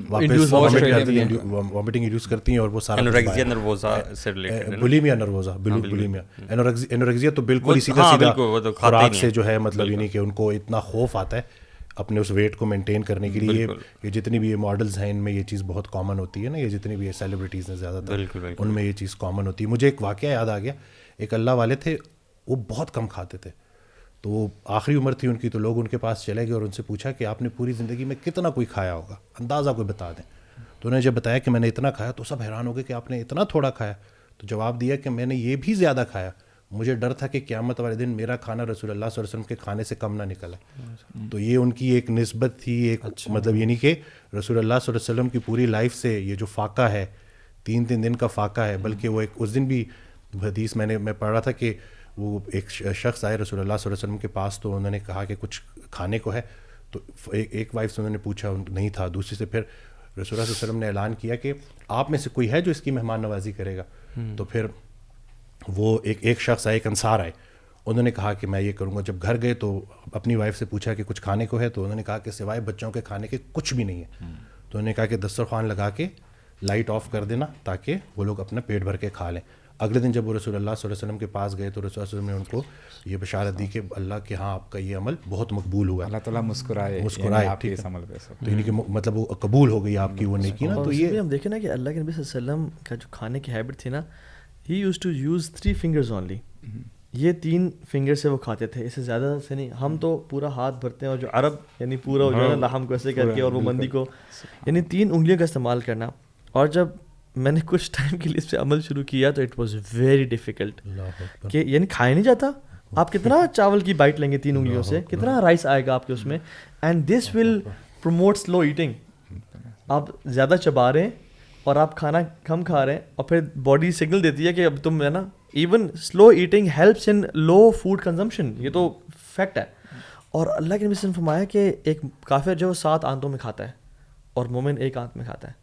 واپس وامٹنگ انڈیوس کرتی ہیں اور وہ سارا انوریکسیا نروزا سے ریلیٹڈ, بولیمیا نروزا, بولیمیا انوریکسیا تو بالکل اسی کا سیدھا خوراک سے جو ہے مطلب یعنی کہ ان کو اتنا خوف آتا ہے اپنے اس ویٹ کو مینٹین کرنے کے لیے. یہ جتنی بھی یہ ماڈلز ہیں ان میں یہ چیز بہت کامن ہوتی ہے نا, یہ جتنی بھی یہ سیلیبریٹیز ہیں زیادہ تر ان میں یہ چیز کامن ہوتی ہے. مجھے ایک واقعہ یاد آ گیا, ایک اللہ والے تھے, وہ بہت کم کھاتے تھے, تو وہ آخری عمر تھی ان کی, تو لوگ ان کے پاس چلے گئے اور ان سے پوچھا کہ آپ نے پوری زندگی میں کتنا کوئی کھایا ہوگا, اندازہ کوئی بتا دیں. تو انہوں نے جب بتایا کہ میں نے اتنا کھایا تو سب حیران ہو گئے کہ آپ نے اتنا تھوڑا کھایا. تو جواب دیا کہ میں نے یہ بھی زیادہ کھایا, مجھے ڈر تھا کہ قیامت والے دن میرا کھانا رسول اللہ صلی اللہ علیہ وسلم کے کھانے سے کم نہ نکلا. تو یہ ان کی ایک نسبت تھی, ایک مطلب یعنی کہ رسول اللہ صلی اللہ علیہ وسلم کی پوری لائف سے یہ جو فاقہ ہے, 3 دن کا فاقہ ہے, بلکہ وہ ایک اس دن بھی حدیث میں پڑھ رہا تھا کہ وہ ایک شخص آئے رسول اللہ صلی اللہ علیہ وسلم کے پاس, تو انہوں نے کہا کہ کچھ کھانے کو ہے, تو ایک وائف سے انہوں نے پوچھا, نہیں تھا. دوسری سے پھر رسول اللہ صلی اللہ علیہ وسلم نے اعلان کیا کہ آپ میں سے کوئی ہے جو اس کی مہمان نوازی کرے گا. تو پھر وہ ایک شخص آئے, ایک انصار آئے, انہوں نے کہا کہ میں یہ کروں گا. جب گھر گئے تو اپنی وائف سے پوچھا کہ کچھ کھانے کو ہے, تو انہوں نے کہا کہ سوائے بچوں کے کھانے کے کچھ بھی نہیں ہے. تو انہوں نے کہا کہ دسترخوان لگا کے لائٹ آف کر دینا تاکہ وہ لوگ اپنا پیٹ بھر کے کھا لیں. اگلے دن جب وہ رسول اللہ صلی اللہ علیہ وسلم کے پاس گئے تو رسول اللہ صلی اللہ علیہ وسلم نے ان کو یہ بشارت دی کہ اللہ کے ہاں آپ کا یہ عمل بہت مقبول ہوا, اللہ تعالیٰ مسکرائے آپ کے اس عمل پہ. تو یعنی کہ مطلب وہ قبول ہو گئی آپ کی وہ نیکی نا. تو یہ ہم دیکھیں نا کہ اللہ کے نبی صلی اللہ علیہ وسلم کا جو کھانے کی ہیبٹ تھی نا, he used to use 3 fingers only. یہ 3 فنگر سے وہ کھاتے تھے, اس سے زیادہ سے نہیں. ہم تو پورا ہاتھ بھرتے ہیں, اور جو عرب یعنی پورا جو ہے نا لحم کو ایسے کر کے, اور وہ مندی کو یعنی 3 انگلیوں کا استعمال کرنا. اور جب میں نے کچھ ٹائم کے لیے اس پہ عمل شروع کیا تو اٹ واز ویری ڈیفیکلٹ, کہ یعنی کھایا نہیں جاتا. آپ کتنا چاول کی بائٹ لیں گے 3 انگلیوں سے, کتنا رائس آئے گا آپ کے اس میں. And this will promote slow eating. آپ زیادہ چبا رہے ہیں اور آپ کھانا کم کھا رہے ہیں, اور پھر باڈی سگنل دیتی ہے کہ اب تم ہے نا. Even slow eating helps in low food consumption, یہ تو فیکٹ ہے. اور اللہ کے نبی نے فرمایا کہ ایک کافر جو 7 آنتوں میں کھاتا ہے اور مومن 1 آنت میں کھاتا ہے.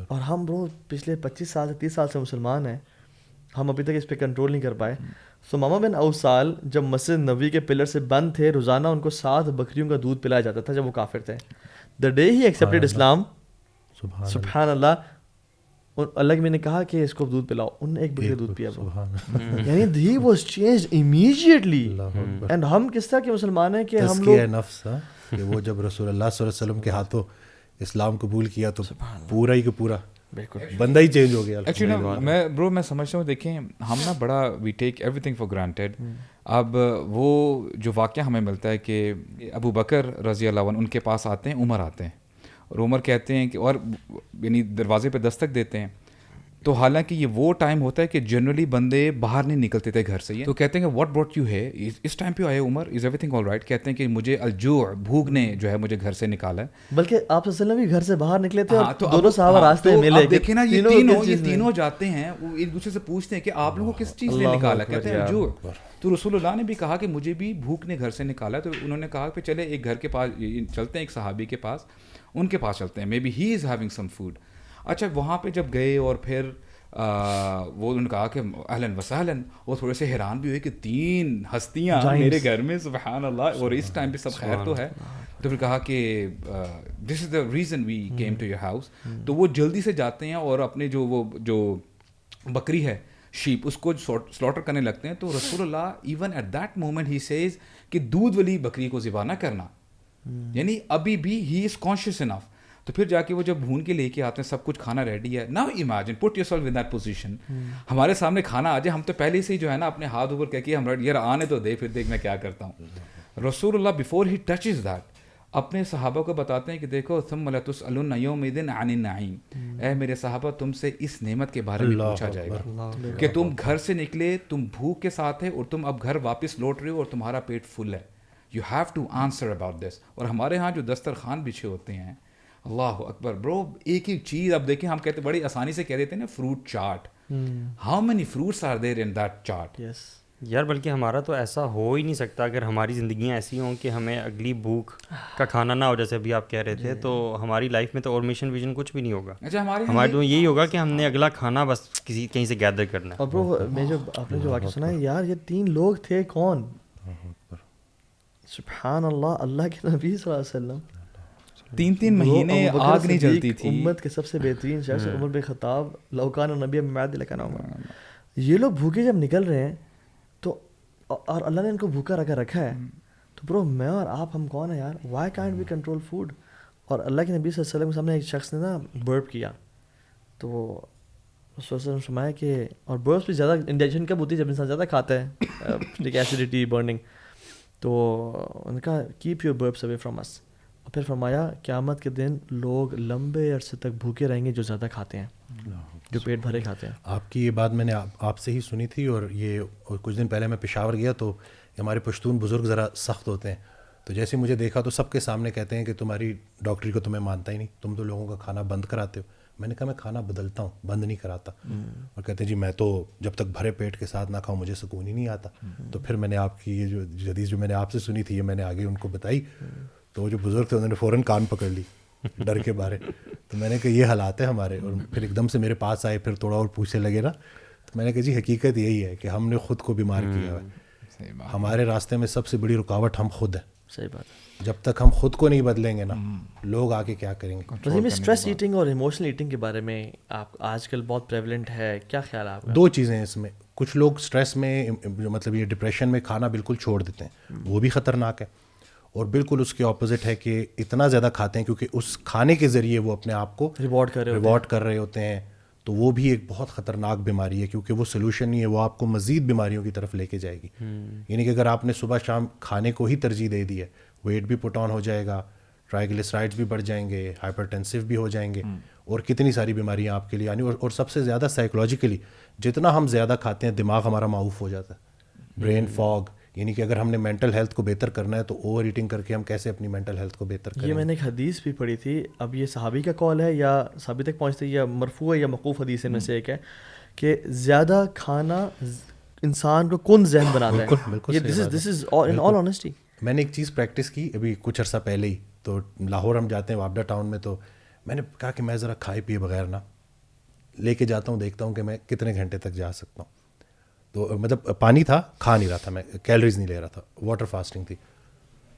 اور ہم برو پچھلے 25 سال سے 30 سال سے مسلمان ہیں, ہم ابھی تک اس پہ کنٹرول نہیں کر پائے. سو ماما بن اوسال جب مسجد نبوی کے پلر سے بند تھے, روزانہ ان کو 7 بکریوں کا دودھ پلایا جاتا تھا جب وہ کافر تھے. دا ڈے ہی ایکسیپٹڈ اسلام, سبحان اللہ, اللہ کے میں نے کہا کہ اس کو دودھ پلاؤ, انہوں نے 1 بکری دودھ پیا. یعنی he was changed immediately. And ہم کس طرح کے مسلمان ہیں کہ ہم لوگ نفس کہ وہ جب رسول اللہ صلی اللہ علیہ وسلم کے ہاتھوں اسلام قبول کیا تو پورا ہی کہ پورا بندہ ہی چینج ہو گیا. ایکچولی میں سمجھتا ہوں, دیکھیں ہم نا بڑا we take everything for granted. اب وہ جو واقعہ ہمیں ملتا ہے کہ ابو بکر رضی اللہ عنہ ان کے پاس آتے ہیں, عمر آتے ہیں, اور عمر کہتے ہیں کہ, اور یعنی دروازے پہ دستک دیتے ہیں. تو حالانکہ یہ وہ ٹائم ہوتا ہے کہ جنرلی بندے باہر نہیں نکلتے تھے گھر سے. تو کہتے ہیں کہ واٹ براٹ یو ہے, اس ٹائم پہ آئے Umar, is everything all right. کہتے ہیں کہ مجھے الجوع, بھوک نے جو ہے مجھے گھر سے نکالا ہے. بلکہ آپ صلی اللہ علیہ وسلم بھی گھر سے باہر نکلے تھے, اور دونوں صحابہ راستے میں ملے. دیکھیں نا یہ تینوں جاتے ہیں, وہ ایک دوسرے سے پوچھتے ہیں کہ آپ لوگوں کو کس چیز نے نکالا. کہتے ہیں الجوع. تو رسول اللہ نے بھی کہا کہ مجھے بھی بھوک نے گھر سے نکالا ہے. تو انہوں نے کہا کہ چلے ایک گھر کے پاس چلتے ہیں, ایک صحابی کے پاس, ان کے پاس چلتے ہیں, maybe he is having some food. اچھا وہاں پہ جب گئے اور پھر وہ انہوں نے کہا کہ اہلاً وسہلاً, وہ تھوڑے سے حیران بھی ہوئے کہ 3 ہستیاں میرے گھر میں, سبحان اللہ, اور اس ٹائم پہ سب خیر تو ہے. تو پھر کہا کہ this is the reason we came to your house. تو وہ جلدی سے جاتے ہیں اور اپنے جو بکری ہے, شیپ, اس کو سلاٹر کرنے لگتے ہیں. تو رسول اللہ even at that moment he says کہ دودھ والی بکری کو ذبح نہ کرنا, یعنی ابھی بھی ہی از کانشیس انف. تو پھر جا کے وہ جب بھون کے لے کے آتے ہیں, سب کچھ کھانا ریڈی ہے. Now imagine, put your self in that position, ہمارے سامنے کھانا آ جائے, ہم تو پہلے سے جو ہے نا اپنے ہاتھ اوپر کہہ کے ہم یار آنے تو دے, پھر دیکھ میں کیا کرتا ہوں. رسول اللہ بفور ہی ٹچز دیٹ اپنے صحابہ کو بتاتے ہیں کہ دیکھو ثم لتسألن یومئذ عن النعیم, اے میرے صحابہ تم سے اس نعمت کے بارے میں پوچھا جائے گا کہ تم گھر سے نکلے, تم بھوک کے ساتھ ہے, اور تم اب گھر واپس لوٹ رہے ہو اور تمہارا پیٹ فل ہے. You have to answer about this. اور ہمارے ہاں جو دسترخوان بچھے ہوتے ہیں, اللہ اکبر برو, ایک ایک چیز. اب دیکھیں ہم کہتے بڑی آسانی سے کہہ دیتے ہیں نا fruit chaat, how many fruits are there in that chaat. یار بلکہ ہمارا تو ایسا ہو ہی نہیں سکتا اگر ہماری زندگیاں ایسی ہوں کہ ہمیں اگلی بھوک کا کھانا نہ ہو, جیسے ابھی آپ کہہ رہے تھے. تو ہماری لائف میں تو اور مشن ویژن کچھ بھی نہیں ہوگا. اچھا ہمارے تو یہی ہوگا کہ ہم نے اگلا کھانا بس کہیں سے گیدر کرنا ہے. اور برو میں جو آپ نے جو واقعہ سنا ہے یار, یہ 3 لوگ تھے کون, سبحان اللہ, اللہ کے نبی صلی اللہ علیہ وسلم 3 مہینے آگ نہیں جلتی تھی. امت کے سب سے بہترین شخص عمر بن خطاب, لو کان النبی بعد لکان عمر. یہ لوگ بھوکے جب نکل رہے ہیں تو, اور اللہ نے ان کو بھوکا رکھا ہے, تو برو میں اور آپ ہم کون ہیں یار, why can't we control food. اور اللہ کے نبی صلی اللہ علیہ وسلم کے سامنے ایک شخص نے نا برپ کیا, تو رسول اللہ نے فرمایا کہ, اور برپس بھی زیادہ انڈائجن کب ہوتی ہے, جب انسان زیادہ کھاتا ہے, ایسیڈیٹی, برننگ. تو ان کا کیپ یور برپس اوے فرام اس. اور پھر فرمایا قیامت کے دن لوگ لمبے عرصے تک بھوکے رہیں گے جو زیادہ کھاتے ہیں, جو پیٹ بھرے کھاتے ہیں. آپ کی یہ بات میں نے آپ سے ہی سنی تھی, اور یہ کچھ دن پہلے میں پشاور گیا تو ہمارے پشتون بزرگ ذرا سخت ہوتے ہیں. تو جیسے مجھے دیکھا تو سب کے سامنے کہتے ہیں کہ تمہاری ڈاکٹری کو تمہیں مانتا ہی نہیں, تم تو لوگوں کا کھانا بند کراتے ہو. میں نے کہا میں کھانا بدلتا ہوں, بند نہیں کراتا. اور کہتے ہیں جی میں تو جب تک بھرے پیٹ کے ساتھ نہ کھاؤں مجھے سکون ہی نہیں آتا. تو پھر میں نے آپ کی یہ جو حدیث جو میں نے آپ سے سنی تھی, یہ میں نے آگے ان کو بتائی. تو وہ جو بزرگ تھے انہوں نے فوراً کان پکڑ لی ڈر کے بارے. تو میں نے کہا یہ حالات ہیں ہمارے. اور پھر ایک دم سے میرے پاس آئے, پھر تھوڑا اور پوچھنے لگے نا, تو میں نے کہا جی حقیقت یہی ہے کہ ہم نے خود کو بیمار کیا ہے. ہمارے راستے میں سب سے بڑی رکاوٹ ہم خود ہیں. صحیح بات ہے. جب تک ہم خود کو نہیں بدلیں گے نا, لوگ آگے کیا کریں گے. وسیم, اسٹریس ایٹنگ اور ایموشنل ایٹنگ کے بارے میں آپ آج کل بہت پریولنٹ ہے, کیا خیال ہے آپ کا؟ 2 چیزیں ہیں اس میں. کچھ لوگ اسٹریس میں مطلب یہ ڈپریشن میں کھانا بالکل چھوڑ دیتے ہیں, وہ بھی خطرناک ہے. اور بالکل اس کے اپوزٹ ہے کہ اتنا زیادہ کھاتے ہیں کیونکہ اس کھانے کے ذریعے وہ اپنے آپ کو ریوارڈ کر رہے ہوتے ہیں. تو وہ بھی ایک بہت خطرناک بیماری ہے, کیونکہ وہ سلوشن نہیں ہے, وہ آپ کو مزید بیماریوں کی طرف لے کے جائے گی. یعنی کہ اگر آپ نے صبح شام کھانے کو ہی ترجیح دے دی ہے, ویٹ بھی پٹ آن ہو جائے گا, ٹرائیگلیسرائڈز بھی بڑھ جائیں گے, ہائپر ٹینسو بھی ہو جائیں گے, اور کتنی ساری بیماریاں آپ کے لیے آنی. اور سب سے زیادہ سائیکولوجیکلی جتنا ہم زیادہ کھاتے ہیں دماغ ہمارا معاف ہو جاتا ہے, برین فاگ. یعنی کہ اگر ہم نے مینٹل ہیلتھ کو بہتر کرنا ہے تو اوور ایٹنگ کر کے ہم کیسے اپنی مینٹل ہیلتھ کو بہتر کریں. یہ میں نے ایک حدیث بھی پڑھی تھی, اب یہ صحابی کا قول ہے یا صحابی تک پہنچتے یا مرفوع ہے یا موقوف حدیث میں سے ایک ہے کہ زیادہ کھانا انسان کو کن ذہن بناتا ہے. یہ دس از ان آل آنیسٹی. میں نے ایک چیز پریکٹس کی ابھی کچھ عرصہ پہلے ہی, تو لاہور ہم جاتے ہیں وابڈا ٹاؤن میں, تو میں نے کہا کہ میں ذرا کھائے پیے بغیر نا لے کے جاتا ہوں, دیکھتا ہوں کہ میں کتنے گھنٹے تک جا سکتا ہوں. تو مطلب پانی تھا, کھا نہیں رہا تھا میں, کیلریز نہیں لے رہا تھا, واٹر فاسٹنگ تھی.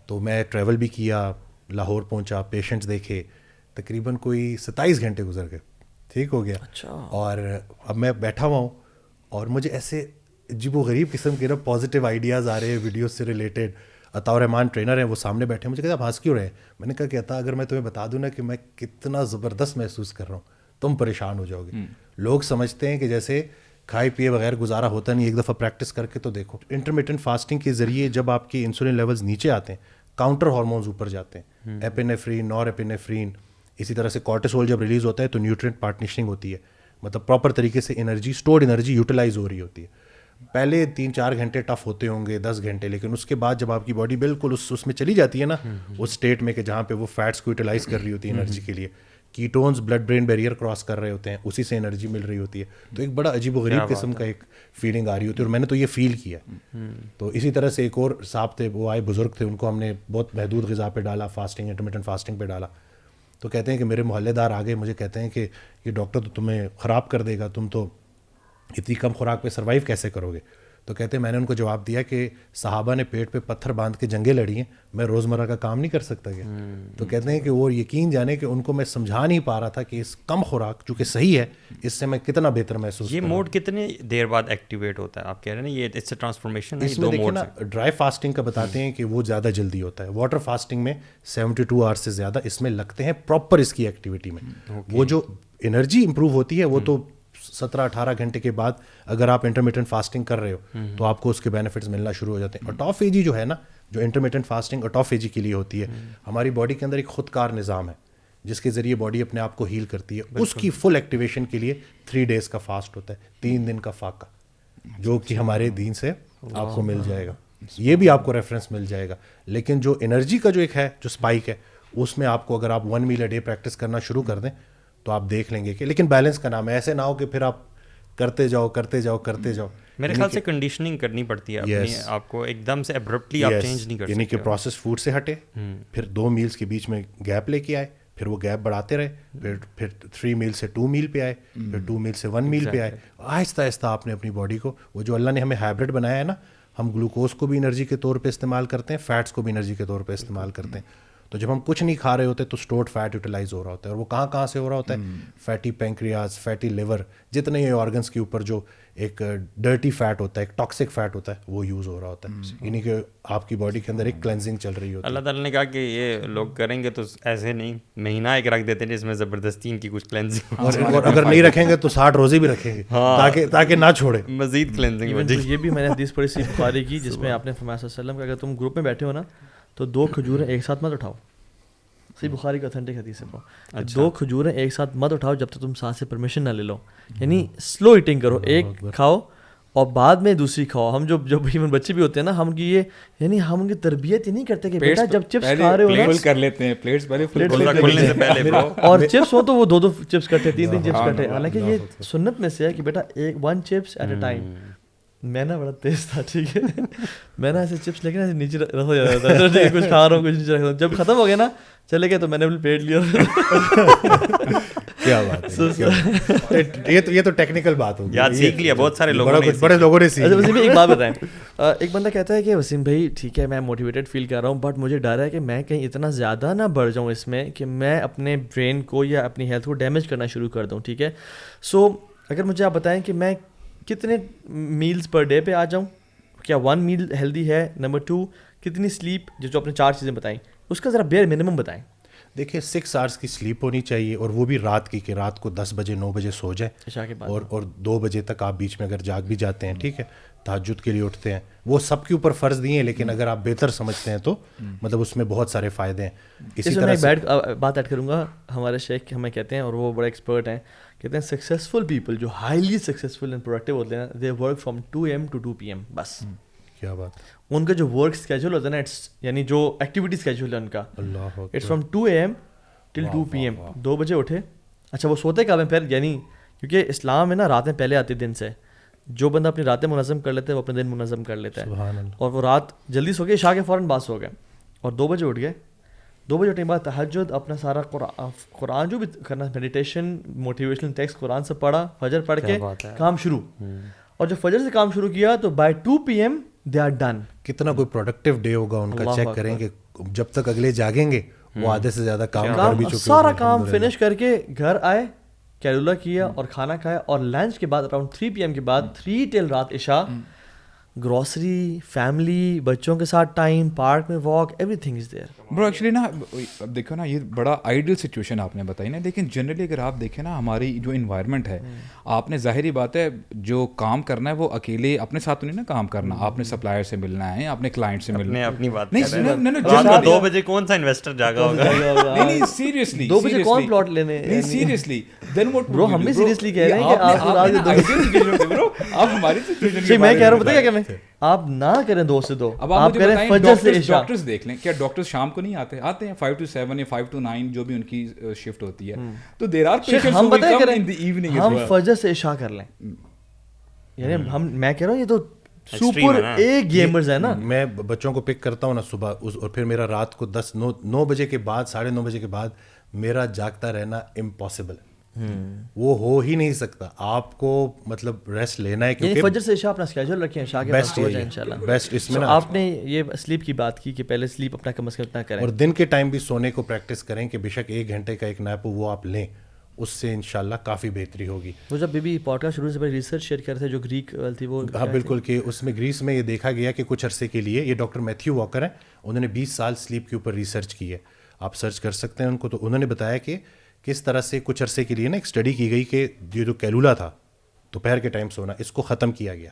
تو میں ٹریول بھی کیا, لاہور پہنچا, پیشنٹس دیکھے, تقریباً کوئی 27 گھنٹے گزر گئے, ٹھیک ہو گیا. اور اب میں بیٹھا ہوا ہوں اور مجھے ایسے عجیب و غریب قسم کے نا پازیٹیو آئیڈیاز آ رہے ہیں ویڈیوز سے ریلیٹڈ. عطاء الرحمان ٹرینر ہیں, وہ سامنے بیٹھے, مجھے کہتے آپ ہنس کیوں رہے ہیں. میں نے کہا کہ عطاء اگر میں تمہیں بتا دوں نا کہ میں کتنا زبردست محسوس کر رہا ہوں, تم پریشان ہو جاؤ گے. لوگ سمجھتے ہیں کہ جیسے کھائے پیے بغیر گزارا ہوتا نہیں, ایک دفعہ پریکٹس کر کے تو دیکھو. انٹرمیٹنٹ فاسٹنگ کے ذریعے جب آپ کے انسولین لیولز نیچے آتے ہیں, کاؤنٹر ہارمونز اوپر جاتے ہیں, ایپینیفرین, نور ایپینیفرین, اسی طرح سے کورٹیسول جب ریلیز ہوتا ہے تو نیوٹرینٹ پارٹنشنگ ہوتی ہے, مطلب پراپر طریقے سے انرجی, اسٹورڈ انرجی یوٹیلائز ہو رہی ہوتی ہے. پہلے 3-4 گھنٹے ٹف ہوتے ہوں گے, 10 گھنٹے, لیکن اس کے بعد جب آپ کی باڈی بالکل اس میں چلی جاتی ہے نا, اس اسٹیٹ میں کہ جہاں پہ وہ فیٹس کو یوٹیلائز کر رہی ہوتی ہے انرجی کے لیے, ketones blood brain barrier cross کر رہے ہوتے ہیں, اسی سے انرجی مل رہی ہوتی ہے. تو ایک بڑا عجیب و غریب قسم کا ایک فیلنگ آ رہی ہوتی ہے, اور میں نے تو یہ فیل کیا. تو اسی طرح سے ایک اور صاحب تھے, وہ آئے بزرگ تھے, ان کو ہم نے بہت محدود غذا پہ ڈالا, فاسٹنگ, انٹرمیٹنٹ فاسٹنگ پہ ڈالا. تو کہتے ہیں کہ میرے محلے دار آگے مجھے کہتے ہیں کہ یہ ڈاکٹر تو تمہیں خراب کر دے گا, تم تو اتنی کم خوراک پہ سروائیو کیسے کرو گے. تو کہتے ہیں میں نے ان کو جواب دیا کہ صحابہ نے پیٹ پہ پتھر باندھ کے جنگیں لڑی ہیں, میں روزمرہ کا کام نہیں کر سکتا کیا. تو کہتے ہیں کہ وہ یقین جانے کہ ان کو میں سمجھا نہیں پا رہا تھا کہ اس کم خوراک چونکہ صحیح ہے, اس سے میں کتنا بہتر محسوس. یہ موڈ کتنے دیر بعد ایکٹیویٹ ہوتا ہے آپ کہہ رہے ہیں نا, یہ اٹس اے ٹرانسفارمیشن. اس میں دیکھیں نا, ڈرائی فاسٹنگ کا بتاتے ہیں کہ وہ زیادہ جلدی ہوتا ہے, واٹر فاسٹنگ میں 72 آورس سے زیادہ اس میں لگتے ہیں پراپر اس کی ایکٹیویٹی میں. وہ جو انرجی امپروو ہوتی ہے وہ تو 17-18 گھنٹے کے بعد اگر آپ انٹرمیٹنٹ فاسٹنگ کر رہے ہو تو آپ کو اس کے بینیفٹس ملنا شروع ہو جاتے ہیں. آٹوفیجی جو ہے نا, جو انٹرمیٹنٹ فاسٹنگ آٹوفیجی کے لیے ہوتی ہے, ہماری باڈی کے اندر ایک خود کار نظام ہے جس کے ذریعے باڈی اپنے آپ کو ہیل کرتی ہے. اس کی فل ایکٹیویشن کے لیے 3 days کا فاسٹ ہوتا ہے, 3 دن کا فاقہ, جو کہ ہمارے دین سے آپ کو مل جائے گا. یہ بھی آپ کو ریفرنس مل جائے گا. لیکن جو انرجی کا جو ایک ہے, جو اسپائک ہے, اس میں آپ کو اگر آپ 1 meal a day پریکٹس کرنا شروع کر دیں تو آپ دیکھ لیں گے کہ, لیکن بیلنس کا نام ہے, ایسے نہ ہو کہ پھر آپ کرتے جاؤ. میرے خیال سے کنڈیشننگ کرنی پڑتی ہے اپنی آپ کو, ایک دم سے ابرپٹلی آپ چینج نہیں کر سکتے. یعنی کہ پروسیس فوڈ سے ہٹے, پھر 2 meals کے بیچ میں گیپ لے کے آئے, پھر وہ گیپ بڑھاتے رہے, پھر 3 meal سے 2 meal پہ آئے, پھر 2 meal سے 1 meal پہ آئے. آہستہ آہستہ آپ نے اپنی باڈی کو, وہ جو اللہ نے ہمیں ہائبرڈ بنایا ہے نا, ہم گلوکوز کو بھی انرجی کے طور پہ استعمال کرتے ہیں, فیٹس کو بھی انرجی کے طور پہ استعمال کرتے ہیں. تو جب ہم کچھ نہیں کھا رہے ہوتے تو اسٹورڈ فیٹ یوٹیلائز ہو رہا ہوتا ہے, اور وہ کہاں سے ہو رہا ہوتا ہے, فیٹی پینکریاز, فیٹی لیور, جتنے یہ آرگنس کے اوپر جو ایک ڈرٹی فیٹ ہوتا ہے, ایک ٹاکسک فیٹ ہوتا ہے, وہ یوز ہو رہا ہوتا ہے. یعنی کہ آپ کی باڈی کے اندر ایک کلینزنگ چل رہی ہوتی ہے. اللہ تعالیٰ نے کہا کہ یہ لوگ کریں گے تو ایسے نہیں, مہینہ ایک رکھ دیتے ہیں جس میں زبردستی ان کی کچھ کلینزنگ, اور اگر نہیں رکھیں گے تو 60 روزے بھی رکھیں گے تاکہ نہ چھوڑے, مزید کلینزنگ. یہ بھی میں نے حدیث پڑھی صحیح بخاری کی, جس میں آپ نے فرمایا صلی اللہ علیہ وسلم کہ اگر تم گروپ میں بیٹھے ہو نا تو 2 کھجوریں ایک ساتھ مت اٹھاؤ. صحیح بخاری کا اتھینٹک حدیث ہے. 2 کھجوریں ایک ساتھ مت اٹھاؤ جب تک تم ساتھ سے پرمیشن نہ لے لو. یعنی سلو ایٹنگ کرو, ایک کھاؤ اور بعد میں دوسری کھاؤ. ہم جب ایون بچے بھی ہوتے ہیں نا, ہم کی یہ یعنی ہم ان کی تربیت ہی نہیں کرتے کہ بیٹا جب چپس کھا رہے ہو فل کر لیتے ہیں, پلیٹس پہلے کھولنے سے پہلے اور چپس ہو تو وہ 2 چپس کٹے, 3 چپس کٹے. حالانکہ یہ سنت میں سے ہے کہ بیٹا 1 چپس ایٹ اے ٹائم. میں نا بڑا تیز تھا, ٹھیک ہے, میں نا ایسے چپس لے کے ایسے نیچے رکھا جاتا تھا, ٹھیک ہے, کچھ کھا رہا ہوں کچھ نیچے رکھا ہوں, جب ختم ہو گیا نا چلے گئے تو میں نے اپنی پلیٹ لیا. کیا بات ہے, یہ تو ٹیکنیکل بات ہوگی, یاد سیکھ لیا بہت سارے لوگوں نے, بڑے لوگوں نے سیکھ. اچھا وسیم ایک بات بتائیں, ایک بندہ کہتا ہے کہ وسیم بھائی ٹھیک ہے میں موٹیویٹڈ فیل کر رہا ہوں بٹ مجھے ڈر ہے کہ میں کہیں اتنا زیادہ نہ بڑھ جاؤں اس میں کہ میں اپنے برین کو یا اپنی ہیلتھ کو ڈیمیج کرنا شروع کر دوں, ٹھیک ہے. سو اگر مجھے آپ بتائیں کہ میں کتنے میلز پر ڈے پہ آ جاؤں, کیا 1 میل ہیلدی ہے, نمبر 2 کتنی سلیپ, جو آپ نے 4 چیزیں بتائیں اس کا ذرا بیئر منیمم بتائیں. دیکھیے 6 آورس کی سلیپ ہونی چاہیے, اور وہ بھی رات کی, کہ رات کو 10 بجے 9 بجے سو جائیں, عشاء کے بعد, اور 2 بجے تک آپ بیچ میں اگر جاگ بھی جاتے ہیں, ٹھیک ہے, تہجد کے لیے اٹھتے ہیں, وہ سب کے اوپر فرض نہیں ہے, لیکن اگر آپ بہتر سمجھتے ہیں تو مطلب اس میں بہت سارے فائدے ہیں. اسی طرح میں ایک بات ایڈ کروں گا, ہمارے شیخ ہمیں کہتے ہیں اور وہ بڑے ایکسپرٹ ہیں, کہتے ہیں سکسیزفل پیپل جو ہائیلی سکسیزفل اینڈ پروڈکٹیو ہوتے ہیں they work from 2 AM to 2 PM بس. کیا بات, ان کا جو ورک اسکیجول ہوتا ہے نا, یعنی جو ایکٹیویٹی اسکیجول ہے ان کا, اللہ it's from 2 AM till 2 PM. 2 بجے اٹھے, اچھا وہ سوتے کب ہیں پھر, یعنی کیونکہ اسلام میں نا راتیں پہلے آتی دن سے, جو بندہ اپنی راتیں منظم کر لیتا ہے وہ اپنے دن منظم کر لیتا ہے, اور وہ رات جلدی سو گئے, عشاء کے فوراً بعد سو گئے, اور 2 بجے اٹھ گئے. 2 بجے اٹھنے کے بعد تہجد, اپنا سارا قرآن جو بھی کرنا, میڈیٹیشن, موٹیویشنل ٹیکسٹ قرآن سے پڑھا, فجر پڑھ کے کام شروع, اور جب فجر سے کام شروع کیا تو by 2 PM they are done. کتنا کوئی پروڈکٹیو ڈے ہوگا ان کا, چیک کریں کہ جب تک اگلے جاگیں گے وہ آدھے سے زیادہ کام کر بھی چکے, سارا کام فنش کر کے گھر آئے, کیلولا کیا اور کھانا کھایا, اور لنچ کے بعد اراؤنڈ 3 PM کے بعد 3 till رات عشاء, گروسری, فیملی, بچوں کے ساتھ ٹائم, پارک میں walk, every thing is there. برو ایکچولی نا اب دیکھو نا, یہ بڑا آئیڈیل سچویشن آپ نے بتائی نا, لیکن جنرلی اگر آپ دیکھیں نا ہماری جو انوائرمنٹ ہے, آپ نے ظاہری بات ہے جو کام کرنا ہے وہ اکیلے اپنے ساتھ تو نہیں نا کام کرنا, آپ نے سپلائر سے ملنا ہے, اپنے کلائنٹ سے ملنا ہے. اپنی بات نہیں 2 بجے کون سا انویسٹر جاگا ہوگا, نہیں سیریسلی 2 بجے کون پلاٹ لینے, نہیں سیریسلی دین واٹ برو ہم بھی سیریسلی کہہ رہے ہیں کہ آپ رات کے 2 برو آپ ہماری سچویشن میں کہہ رہا ہوں پتہ کیا کریں, آپ نہ کریں 2 سے 2, اب آپ کریں فجر سے عشاء. ڈاکٹرز دیکھ لیں, کیا ڈاکٹر شام کو نہیں آتے ہیں 5 to 7 یا 5 to 9 جو بھی ان کی شفٹ ہوتی ہے, تو دیر آر پیشنٹس ہم پتہ کریں ان دی ایوننگ, ہم فجر سے عشاء کر لیں, یعنی ہم, میں کہہ رہا ہوں یہ تو سپر اے گیمرز ہیں نا. میں بچوں کو پک کرتا ہوں نا صبح, اور پھر میرا رات کو 9 بجے کے بعد 9:30 بجے کے بعد میرا جاگتا رہنا امپاسبل ہے, وہ ہو ہی نہیں سکتا. آپ کو مطلب ریسٹ لینا ہے, کیونکہ فجر سے عشاء اپنا اسکیجول رکھیں, عشاء کے بعد سو جائیں انشاءاللہ. بیسٹ اس میں آپ نے یہ سلیپ کی بات کی کہ پہلے سلیپ اپنا کم از کم اتنا کریں, اور دن کے ٹائم بھی سونے کو پریکٹس کریں کہ بے شک 1 گھنٹے کا ایک نیپ وہ آپ لیں, اس سے انشاءاللہ کافی بہتری ہوگی. وہ جب بھی پوڈ کاسٹ شروع سے پہلے ریسرچ شیئر کرتے تھے جو گریک تھی وہ, ہاں بالکل, کہ اس میں گریس میں یہ دیکھا گیا کہ کچھ عرصے کے لیے, یہ ڈاکٹر میتھیو واکر ہیں, انہوں نے 20 سال سلیپ کے اوپر ریسرچ کی ہے, آپ سرچ کر سکتے ہیں ان کو. تو انہوں نے بتایا کہ کس طرح سے کچھ عرصے کے لیے نا ایک اسٹڈی کی گئی کہ یہ جو کیلولا تھا دوپہر کے ٹائم سونا, اس کو ختم کیا گیا,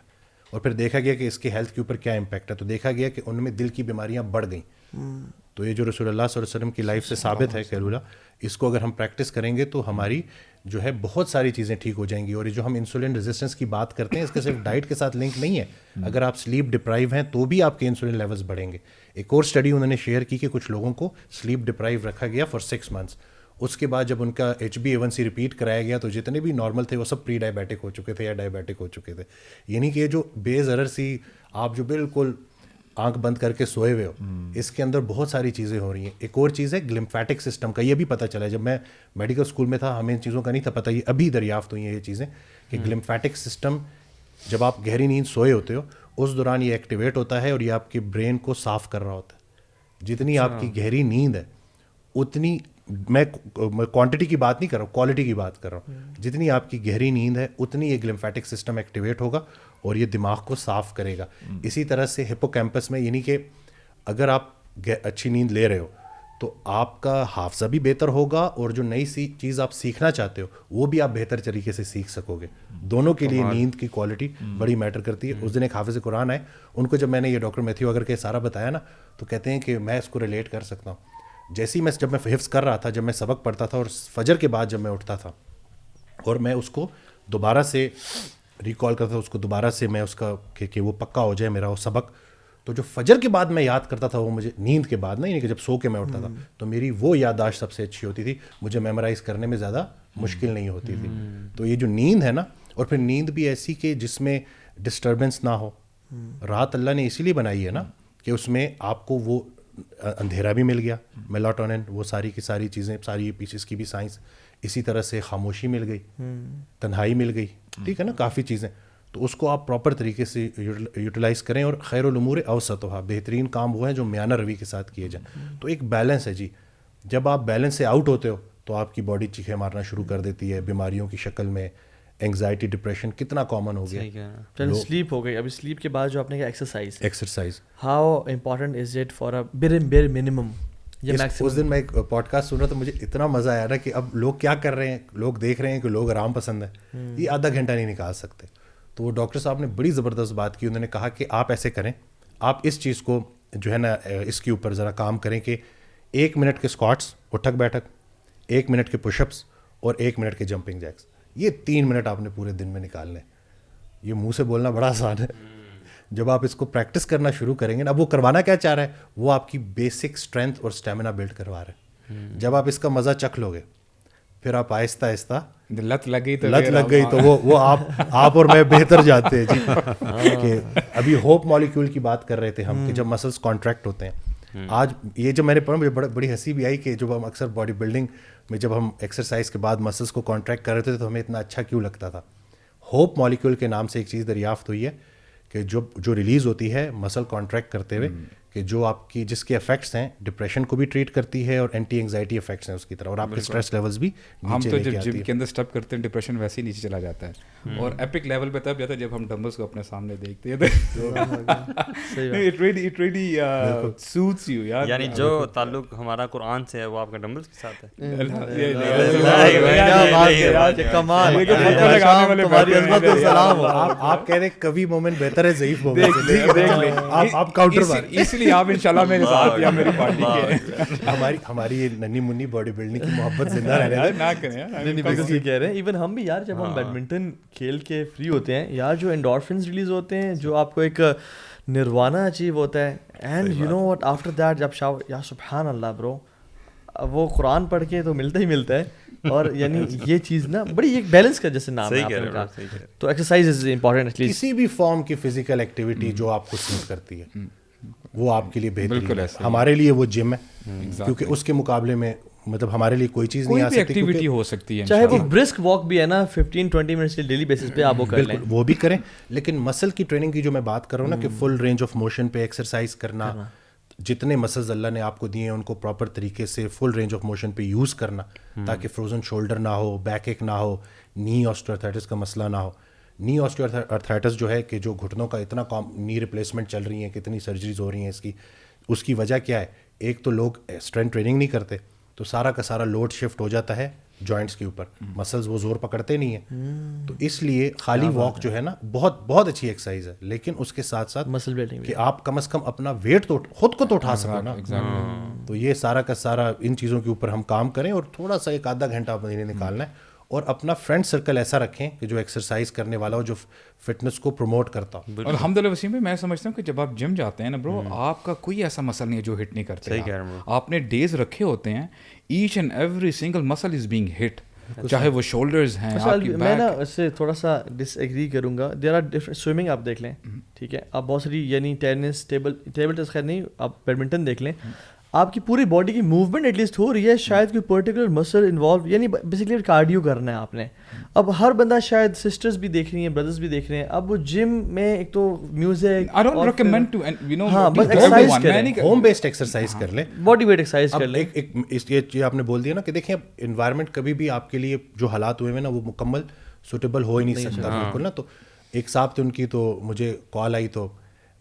اور پھر دیکھا گیا کہ اس کے ہیلتھ کے اوپر کیا امپیکٹ ہے. تو دیکھا گیا کہ ان میں دل کی بیماریاں بڑھ گئیں. تو یہ جو رسول اللہ صلی اللہ علیہ وسلم کی لائف سے ثابت ہے کیلولا, اس کو اگر ہم پریکٹس کریں گے تو ہماری جو ہے بہت ساری چیزیں ٹھیک ہو جائیں گی. اور یہ جو ہم انسولین ریزسٹنس کی بات کرتے ہیں, اس کا صرف ڈائٹ کے ساتھ لنک نہیں ہے, اگر آپ سلیپ ڈپرائیو ہیں تو بھی آپ کے انسولین لیولز بڑھیں گے. ایک اور اسٹڈی انہوں نے شیئر کی کہ کچھ لوگوں کو سلیپ ڈپرائیو رکھا گیا فار 6 months, اس کے بعد جب ان کا HbA1c ریپیٹ کرایا گیا تو جتنے بھی نارمل تھے وہ سب پری ڈائبیٹک ہو چکے تھے یا ڈائبیٹک ہو چکے تھے. یعنی کہ جو بے ضرر سی آپ جو بالکل آنکھ بند کر کے سوئے ہوئے ہو, اس کے اندر بہت ساری چیزیں ہو رہی ہیں. ایک اور چیز ہے گلمفیٹک سسٹم کا, یہ بھی پتہ چلا جب میں میڈیکل اسکول میں تھا, ہمیں ان چیزوں کا نہیں تھا پتہ, یہ ابھی دریافت ہوئی ہیں یہ چیزیں کہ گلمفیٹک سسٹم جب آپ گہری نیند سوئے ہوتے ہو اس دوران یہ ایکٹیویٹ ہوتا ہے, اور یہ آپ کے برین کو صاف کر رہا ہوتا ہے. جتنی آپ کی گہری نیند ہے اتنی, میں کوانٹٹی کی بات نہیں کر رہا ہوں, کوالٹی کی بات کر رہا ہوں, جتنی آپ کی گہری نیند ہے اتنی یہ گلمفیٹک سسٹم ایکٹیویٹ ہوگا اور یہ دماغ کو صاف کرے گا. اسی طرح سے ہپوکیمپس میں, یعنی کہ اگر آپ اچھی نیند لے رہے ہو تو آپ کا حافظہ بھی بہتر ہوگا, اور جو نئی سی چیز آپ سیکھنا چاہتے ہو وہ بھی آپ بہتر طریقے سے سیکھ سکو گے. دونوں کے لیے نیند کی کوالٹی بڑی میٹر کرتی ہے. اس دن ایک حافظ قرآن آئے, ان کو جب میں نے یہ ڈاکٹر میتھیو اگر کے سارا بتایا نا, تو کہتے ہیں کہ میں اس کو ریلیٹ کر سکتا ہوں. جیسے ہی جب میں حفظ کر رہا تھا, جب میں سبق پڑھتا تھا اور فجر کے بعد جب میں اٹھتا تھا اور میں اس کو دوبارہ سے ریکال کرتا تھا, اس کو دوبارہ سے میں اس کا کہ وہ پکا ہو جائے میرا وہ سبق, تو جو فجر کے بعد میں یاد کرتا تھا وہ مجھے نیند کے بعد نہیں, کہ جب سو کے میں اٹھتا تھا تو میری وہ یادداشت سب سے اچھی ہوتی تھی, مجھے میمورائز کرنے میں زیادہ مشکل نہیں ہوتی تھی. تو یہ جو نیند ہے نا, اور پھر نیند بھی ایسی کہ جس میں ڈسٹربنس نہ ہو. رات اللہ نے اسی لیے بنائی ہے نا کہ اس میں آپ کو وہ اندھیرا بھی مل گیا, میلاٹونن, وہ ساری کی ساری چیزیں, ساری پیچھے کی بھی سائنس, اسی طرح سے خاموشی مل گئی, تنہائی مل گئی, ٹھیک ہے نا, کافی چیزیں. تو اس کو آپ پراپر طریقے سے یوٹیلائز کریں. اور خیر الامور اوسطھا, بہترین کام وہ ہیں جو میانہ روی کے ساتھ کیے جائیں. تو ایک بیلنس ہے جی. جب آپ بیلنس سے آؤٹ ہوتے ہو تو آپ کی باڈی چیخیں مارنا شروع کر دیتی ہے بیماریوں کی شکل میں. انگزائٹی, ڈپریشن کتنا کامن ہو گیا. چل سلیپ ہو گئی. ابھی سلیپ کے بعد جو آپ نے کہا exercise, how important is it for a بیر منیمم. اس دن میں ایک پوڈ کاسٹ سن رہا تھا, مجھے اتنا مزہ آیا نا کہ اب لوگ کیا کر رہے ہیں, لوگ دیکھ رہے ہیں کہ لوگ آرام پسند ہے, یہ آدھا گھنٹہ نہیں نکال سکتے. تو وہ ڈاکٹر صاحب نے بڑی زبردست بات کی. انہوں نے کہا کہ آپ ایسے کریں, آپ اس چیز کو جو ہے نا اس کے اوپر ذرا کام کریں کہ 1 منٹ کے اسکواٹس, اٹھک بیٹھک, 1 منٹ کے پش اپس اور 1 منٹ کے جمپنگ جیکس. یہ 3 منٹ آپ نے پورے دن میں نکالنے. یہ منہ سے بولنا بڑا آسان ہے, جب آپ اس کو پریکٹس کرنا شروع کریں گے نا. اب وہ کروانا کیا چاہ رہا ہے, وہ آپ کی بیسک اسٹرینتھ اور اسٹیمنا بلڈ کروا رہا ہے. جب آپ اس کا مزہ چکھ لو گے, پھر آپ آہستہ آہستہ لت لگ گئی تو وہ آپ اور میں بہتر جاتے ہیں جی. کہ ابھی ہوپ مالیکیول کی بات کر رہے تھے ہم کہ جب مسلس کانٹریکٹ ہوتے ہیں, آج یہ جب میں نے پڑھا مجھے بڑی ہنسی بھی آئی کہ جب ہم اکثر باڈی بلڈنگ میں جب ہم ایکسرسائز کے بعد مسلس کو کانٹریکٹ کر رہے تھے تو ہمیں اتنا اچھا کیوں لگتا تھا. ہوپ مالیکیول کے نام سے ایک چیز دریافت ہوئی ہے کہ جو ریلیز ہوتی ہے مسل کانٹریکٹ کرتے ہوئے, کہ جو آپ کی جس کے افیکٹس ہیں ڈپریشن کو بھی ٹریٹ کرتی ہے اور اینٹی انگزائٹی افیکٹس ہیں اس کی طرح, اور آپ کے اسٹریس لیولز بھی ہم تو جب جم کے اندر اسٹیپ کرتے ہیں ڈپریشن ویسے ہی نیچے چلا جاتا ہے. اور ایپک لیول پہ تب جاتا ہے جب ہم ڈمبلس کو اپنے سامنے دیکھتے ہیں. یعنی جو تعلق ہمارا قرآن سے ہے وہ آپ کا ڈمبلس کے ساتھ ہے. آپ کہہ رہے کبھی مومنٹ بہتر ہے ضعیف مومنٹ, آپ کاؤنٹر مار. اس لیے آپ انشاءاللہ میرے ساتھ یا میری پارٹی کے. ہماری یہ ننھی منی باڈی بلڈنگ کی محبت زندہ رہنے نہ کریں. بالکل کہہ رہے ہیں. ایون ہم بھی یار جب ہم بیڈمنٹن کھیل کے فری ہوتے ہیں یار, جو انڈورفنز ریلیز ہوتے ہیں, جو آپ کو ایک نروانا اچیو ہوتا ہے, and you know what after that جب شاور, یا سبحان اللہ برو, وہ قرآن پڑھ کے تو ملتا ہی ملتا ہے. اور یعنی یہ چیز نا بڑی ایک بیلنس کا جیسے نام ہے. تو ایکسرسائز از امپورٹنٹ. کسی بھی فارم کی فزیکل ایکٹیویٹی جو آپ کو سوٹ کرتی ہے وہ آپ کے لیے بہترین ہے. ہمارے لیے وہ جم ہے, کیونکہ اس کے مقابلے میں مطلب ہمارے لیے کوئی چیز نہیں آ سکتی. ایکٹیویٹی ہو سکتی ہے, چاہے وہ برسک واک بھی ہے نا 15-20 منٹس کے ڈیلی بیسس پہ آپ وہ کر لیں, وہ بھی کریں. لیکن مسل کی ٹریننگ کی جو میں بات کر رہا ہوں نا, کہ فل رینج آف موشن پہ ایکسرسائز کرنا, جتنے مسلز اللہ نے آپ کو دیے ہیں ان کو پراپر طریقے سے فل رینج آف موشن پہ یوز کرنا, تاکہ فروزن شولڈر نہ ہو, بیک ایک نہ ہو, نی آسٹیوآرتھرائٹس کا مسئلہ نہ ہو. نی آسٹیوآرتھرائٹس جو ہے کہ جو گھٹنوں کا اتنا نی ریپلیسمنٹ چل رہی ہیں, کتنی سرجریز ہو رہی ہیں اس کی وجہ کیا ہے. ایک تو لوگ اسٹرینتھ ٹریننگ نہیں کرتے, تو سارا کا سارا لوڈ شفٹ ہو جاتا ہے جوائنٹس کے اوپر, مسلز وہ زور پکڑتے نہیں ہیں. تو اس لیے خالی واک جو ہے نا بہت بہت اچھی ایکسرسائز ہے, لیکن اس کے ساتھ ساتھ مسل بلڈنگ کہ آپ کم از کم اپنا ویٹ تو خود کو تو اٹھا سکو نا. تو یہ سارا کا سارا ان چیزوں کے اوپر ہم کام کریں, اور تھوڑا سا 1-آدھا گھنٹہ مہینے نکالنا ہے, اور اپنا فرینڈ سرکل ایسا رکھیں کہ جو ایکسرسائز کرنے والا ہو, جو فٹنس کو پروموٹ کرتا ہو. اور الحمدللہ وسیم بھائی, میں سمجھتا ہوں کہ جب آپ جم جاتے ہیں نا برو, آپ کا کوئی ایسا مسل نہیں ہے جو ہٹ نہیں کرتے. آپ نے ڈیز رکھے ہوتے ہیں, ایچ اینڈ ایوری سنگل مسل از بینگ ہٹ, چاہے وہ شولڈرز ہیں. میں نا اس سے تھوڑا سا ڈس ایگری کروں گا. There are different. سوئمنگ آپ دیکھ لیں, ٹھیک ہے, آپ بہت ساری یعنی ٹینس, ٹیبل ٹینس خیر نہیں, آپ بیڈمنٹن دیکھ لیں, آپ کی پوری باڈی کی موومنٹ ایٹ لیسٹ ہو رہی ہے, شاید کوئی پرٹیکولر مسل انوالو, یعنی بیسکلی کارڈیو کرنا ہے آپ نے. اب ہر بندہ شاید سسٹرز بھی دیکھ رہی ہیں, بردرز بھی دیکھ رہے ہیں, اب وہ جم میں ایک تو music, I don't recommend to, you know, ہاں بس ایکسرسائز کریں, ہوم بیسڈ ایکسرسائز کر لیں, باڈی ویٹ ایکسرسائز کر لیں. یہ آپ نے بول دیا نا کہ دیکھیں انوائرمنٹ کبھی بھی آپ کے لیے جو حالات ہوئے ہیں نا وہ مکمل سوٹیبل ہو ہی نہیں سکتا بالکل نا. تو ایک صاحب تھے ان کی, تو مجھے کال آئی تو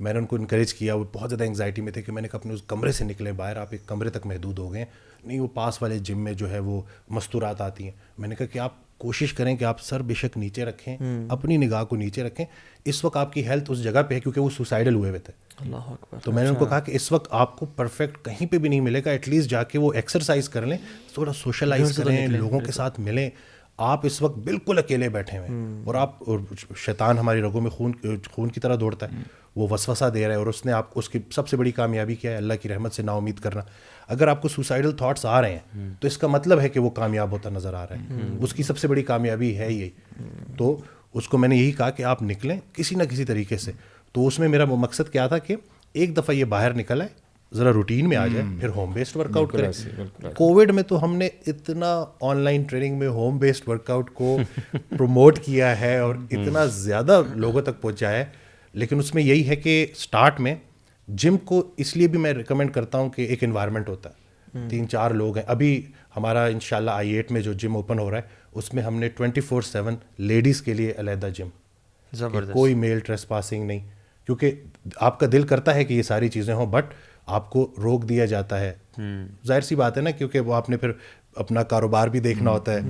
میں نے ان کو انکریج کیا. وہ بہت زیادہ انگزائٹی میں تھے کہ میں نے کہا اپنے اس کمرے سے نکلیں باہر, آپ ایک کمرے تک محدود ہو گئے ہیں. نہیں, وہ پاس والے جم میں جو ہے وہ مستورات آتی ہیں. میں نے کہا کہ آپ کوشش کریں کہ آپ سر بے شک نیچے رکھیں, اپنی نگاہ کو نیچے رکھیں. اس وقت آپ کی ہیلتھ اس جگہ پہ ہے کیونکہ وہ سوسائڈل ہوئے ہوئے تھے. اللہ اکبر. تو میں نے ان کو کہا کہ اس وقت آپ کو پرفیکٹ کہیں پہ بھی نہیں ملے گا, ایٹ لیسٹ جا کے وہ ایکسرسائز کر لیں, تھوڑا سوشلائز کریں, لوگوں کے ساتھ ملیں. آپ اس وقت بالکل اکیلے بیٹھے ہوئے ہیں, اور آپ شیطان ہماری رگوں میں خون کی طرح دوڑتا ہے, وہ وسوسہ دے رہا ہے. اور اس نے آپ اس کی سب سے بڑی کامیابی کیا ہے, اللہ کی رحمت سے نا امید کرنا. اگر آپ کو سوسائڈل تھاٹس آ رہے ہیں تو اس کا مطلب ہے کہ وہ کامیاب ہوتا نظر آ رہا ہے. اس کی سب سے بڑی کامیابی ہے یہی. تو اس کو میں نے یہی کہا کہ آپ نکلیں کسی نہ کسی طریقے سے. تو اس میں میرا مقصد کیا تھا کہ ایک دفعہ یہ باہر نکل آئے, ذرا روٹین میں آ جائے, پھر ہوم بیسڈ ورک آؤٹ کریں. کووڈ میں تو ہم نے اتنا آن لائن ٹریننگ میں ہوم بیسڈ ورک آؤٹ کو پروموٹ کیا ہے اور اتنا زیادہ لوگوں تک پہنچایا ہے, لیکن اس میں یہی ہے کہ اسٹارٹ میں جم کو اس لیے بھی میں ریکمینڈ کرتا ہوں کہ ایک انوائرمنٹ ہوتا ہے, 3-4 لوگ ہیں. ابھی ہمارا انشاءاللہ I8 میں جو جم اوپن ہو رہا ہے اس میں ہم نے 24/7 لیڈیز کے لیے علیحدہ جم, کوئی میل ٹریس پاسنگ نہیں, کیونکہ آپ کا دل کرتا ہے کہ یہ ساری چیزیں ہوں بٹ آپ کو روک دیا جاتا ہے. ظاہر سی بات ہے نا, کیونکہ وہ آپ نے پھر اپنا کاروبار بھی دیکھنا ہوتا ہے,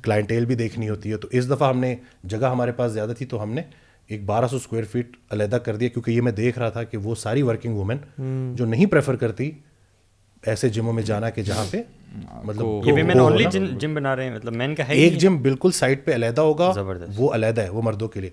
کلائنٹیل بھی دیکھنی ہوتی ہے. تو اس دفعہ ہم نے جگہ ہمارے پاس زیادہ تھی تو ہم نے ایک 1200 اسکوائر فیٹ علیحدہ کر دیا, کیونکہ یہ میں دیکھ رہا تھا کہ وہ ساری ورکنگ وومن جو نہیں پریفر کرتی ایسے جموں میں جانا کہ جہاں پہ مطلب جم بنا رہے ہیں, مطلب مین کا ہے ایک جم بالکل سائڈ پہ علیحدہ ہوگا, وہ علیحدہ ہے, وہ مردوں کے لیے.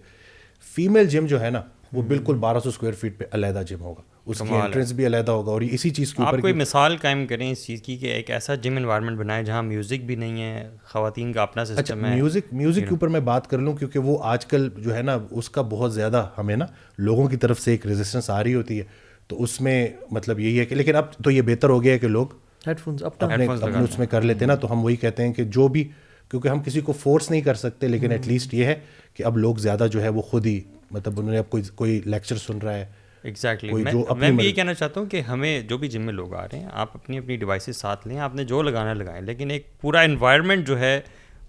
فیمیل جم جو ہے نا وہ بالکل 1200 اسکوائر فیٹ پہ علیحدہ جم ہوگا, اس کی انٹرنس بھی علیحدہ ہوگا. اور اسی چیز کے اوپر آپ کوئی مثال قائم کریں اس چیز کی کہ ایک ایسا جم انوائرمنٹ بنائے جہاں میوزک بھی نہیں ہے, خواتین کا اپنا سسٹم ہے. میوزک کے اوپر میں بات کر لوں, کیونکہ وہ آج کل جو ہے نا اس کا بہت زیادہ ہمیں نا لوگوں کی طرف سے ایک ریزسٹنس آ رہی ہوتی ہے. تو اس میں مطلب یہی ہے کہ, لیکن اب تو یہ بہتر ہو گیا ہے کہ لوگ ہیڈ فونس اپنے اس میں کر لیتے نا. تو ہم وہی کہتے ہیں کہ جو بھی, کیونکہ ہم کسی کو فورس نہیں کر سکتے, لیکن ایٹ لیسٹ یہ ہے کہ اب لوگ زیادہ جو ہے وہ خود ہی مطلب انہوں نے اب کوئی لیکچر سن رہا ہے. ایگزیکٹلی, میں بھی یہ کہنا چاہتا ہوں کہ ہمیں جو بھی جم میں لوگ آ رہے ہیں آپ اپنی اپنی ڈیوائسز ساتھ لیں, آپ نے جو لگانا لگائیں, لیکن ایک پورا انوائرمنٹ جو ہے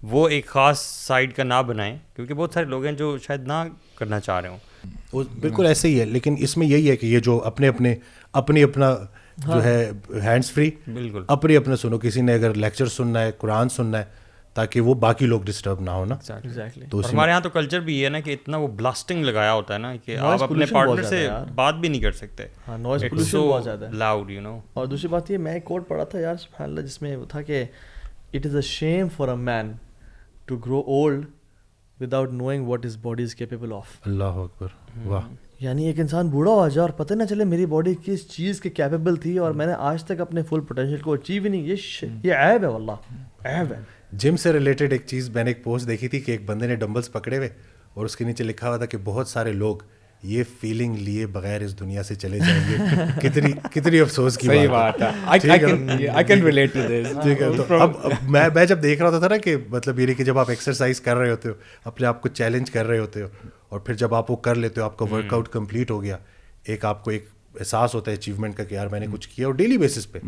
وہ ایک خاص سائڈ کا نہ بنائیں, کیونکہ بہت سارے لوگ ہیں جو شاید نہ کرنا چاہ رہے ہوں. بالکل ایسے ہی ہے, لیکن اس میں یہی ہے کہ یہ جو اپنی اپنا جو ہے ہینڈز فری, بالکل اپنے سنو. کسی نے اگر لیکچر سننا ہے, قرآن سننا ہے, تاکہ وہ باقی لوگ ڈسٹرب نہ ہو نا. تو ہمارے یہاں تو کلچر بھی ہے نا کہ اتنا وہ بلاسٹنگ لگایا ہوتا ہے نا کہ آپ اپنے پارٹنر سے بات بھی نہیں کر سکتے, نوائز پولوشن بہت زیادہ ہے, لاؤڈ یو نو. اور دوسری بات یہ, میں ایک کوٹ پڑھا تھا یار سبحان اللہ, جس میں وہ تھا کہ it is a shame for a man to grow old without knowing what his body is capable of. اللہ اکبر, واہ. یعنی ایک انسان بوڑھا ہو جائے اور پتہ نہ چلے میری باڈی کس چیز کے کیپیبل تھی اور میں نے آج تک اپنے فل پوٹینشیل کو اچیو ہی نہیں. یہ عیب ہے واللہ, عیب ہے. جم سے ریلیٹڈ ایک چیز میں نے ایک پوسٹ دیکھی تھی کہ ایک بندے نے ڈمبلز پکڑے ہوئے اور اس کے نیچے لکھا ہوا تھا کہ بہت سارے لوگ یہ فیلنگ لیے بغیر اس دنیا سے چلے جائیں گے. کتنی افسوس کی بات ہے. I can relate to this. ٹھیک ہے, تو اب میں جب دیکھ رہا تھا نا کہ مطلب یہ کہ جب آپ ایکسرسائز کر رہے ہوتے ہو, اپنے آپ کو چیلنج کر رہے ہوتے ہو, اور پھر جب آپ وہ کر لیتے ہو, آپ کا ورک آؤٹ کمپلیٹ ہو گیا, ایک آپ کو ایک احساس ہوتا ہے اچیومنٹ کا کہ یار میں نے کچھ کیا, اور ڈیلی بیسس پہ,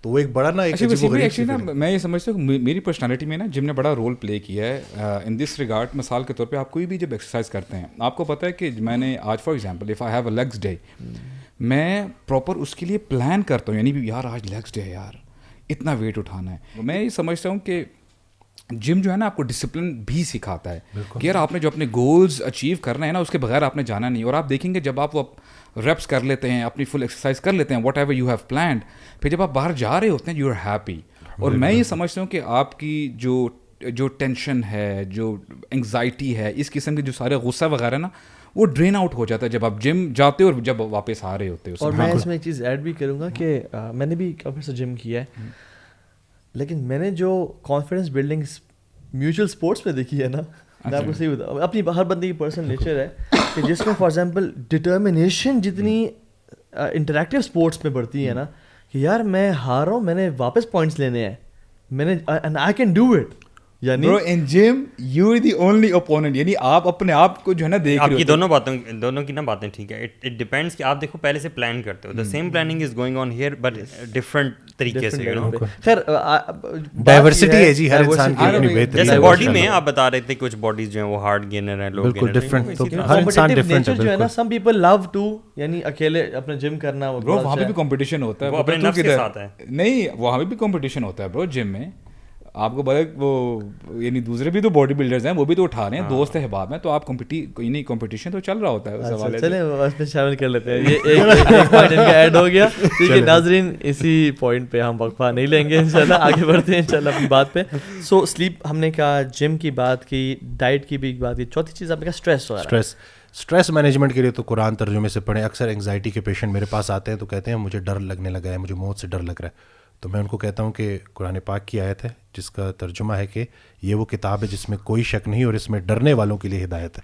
تو وہ ایک بڑا نا میں یہ سمجھتا ہوں میری پرسنالٹی میں نا جم نے بڑا رول پلے کیا ہے ان دس ریگارڈ. مثال کے طور پہ آپ کوئی بھی جب ایکسرسائز کرتے ہیں, آپ کو پتہ ہے کہ میں نے آج for example if I have a legs day, میں پراپر اس کے لیے پلان کرتا ہوں, یعنی یار آج لیگس ڈے ہے یار, اتنا ویٹ اٹھانا ہے. میں یہ سمجھتا ہوں کہ جم جو ہے نا آپ کو ڈسپلن بھی سکھاتا ہے کہ یار آپ نے جو اپنے گولز اچیو کرنا ہے نا اس کے بغیر آپ نے جانا نہیں. اور آپ دیکھیں گے جب آپ وہ ریپس کر لیتے ہیں, اپنی فل ایکسرسائز کر لیتے ہیں, what ever you have planned, پھر جب آپ باہر جا رہے ہوتے ہیں یو آر ہیپی. اور میں یہ سمجھتا ہوں کہ آپ کی جو ٹینشن ہے, جو انگزائٹی ہے, اس قسم کے جو سارے غصہ وغیرہ نا وہ ڈرین آؤٹ ہو جاتا ہے جب آپ جم جاتے ہو اور جب واپس آ رہے ہوتے ہو. اور میں اس میں ایک چیز ایڈ بھی کروں گا کہ میں نے بھی کافی سے جم کیا ہے, لیکن میں نے جو کانفیڈنس بلڈنگ میوچل اسپورٹس میں دیکھی ہے نا, میں آپ کو صحیح بتاؤں, اپنی ہر بندے کی پرسنل نیچر ہے کہ جس میں فار ایگزامپل ڈٹرمنیشن جتنی انٹریکٹیو اسپورٹس میں بڑھتی ہے نا کہ یار میں ہار رہا ہوں, میں نے واپس پوائنٹس لینے ہیں, میں نے and I can do it. یعنی bro in gym you are the only opponent, یعنی آپ اپنے آپ کو جو ہے نا دیکھ رہے ہو. آپ کی دونوں کی نا باتیں ٹھیک ہے, اٹ ڈیپینڈس کہ آپ دیکھو پہلے سے پلان کرتے ہو, the same planning is going on here but different طریقے سے. خیر ڈائیورسٹی ہے جی, ہر انسان کی اپنی بہتری. جیسے باڈی میں آپ بتا رہے تھے کچھ باڈیز جو ہیں وہ ہارڈ گینر ہیں, لوگ بالکل ڈفرنٹ, ہر انسان ڈفرنٹ ہے. جو ہے نا سم پیپل لو ٹو, یعنی اکیلے اپنا جم کرنا, وہاں پہ بھی کمپٹیشن ہوتا ہے, وہ اپنے نفس کے ساتھ ہے. نہیں, وہاں پہ بھی کمپٹیشن ہوتا ہے برو جم میں. آپ کو پتا وہ یعنی دوسرے بھی تو باڈی بلڈرز ہیں, وہ بھی تو اٹھا رہے ہیں, دوست احباب ہیں, تو آپ نہیں کمپٹیشن تو چل رہا ہوتا ہے اس حوالے سے. چلیں اس میں شامل کر لیتے ہیں, یہ ایک پوائنٹ ان کا ایڈ ہو گیا. ٹھیک ہے ناظرین, اسی پوائنٹ پہ ہم وقفہ نہیں لیں گے, انشاءاللہ آگے بڑھتے ہیں انشاءاللہ اپنی بات پہ. سو سلیپ ہم نے کہا, جم کی بات کی, ڈائٹ کی بھی بات کی, چوتھی چیز آپ نے کہا اسٹریس. اسٹریس اسٹریس مینجمنٹ کے لیے تو قرآن ترجمے سے پڑھیں. اکثر انگزائٹی کے پیشنٹ میرے پاس آتے ہیں تو کہتے ہیں مجھے ڈر لگنے لگا ہے, مجھے موت سے ڈر لگ رہا ہے. تو میں ان کو کہتا ہوں کہ قرآن پاک کی آیت ہے جس کا ترجمہ ہے کہ یہ وہ کتاب ہے جس میں کوئی شک نہیں اور اس میں ڈرنے والوں کے لیے ہدایت ہے.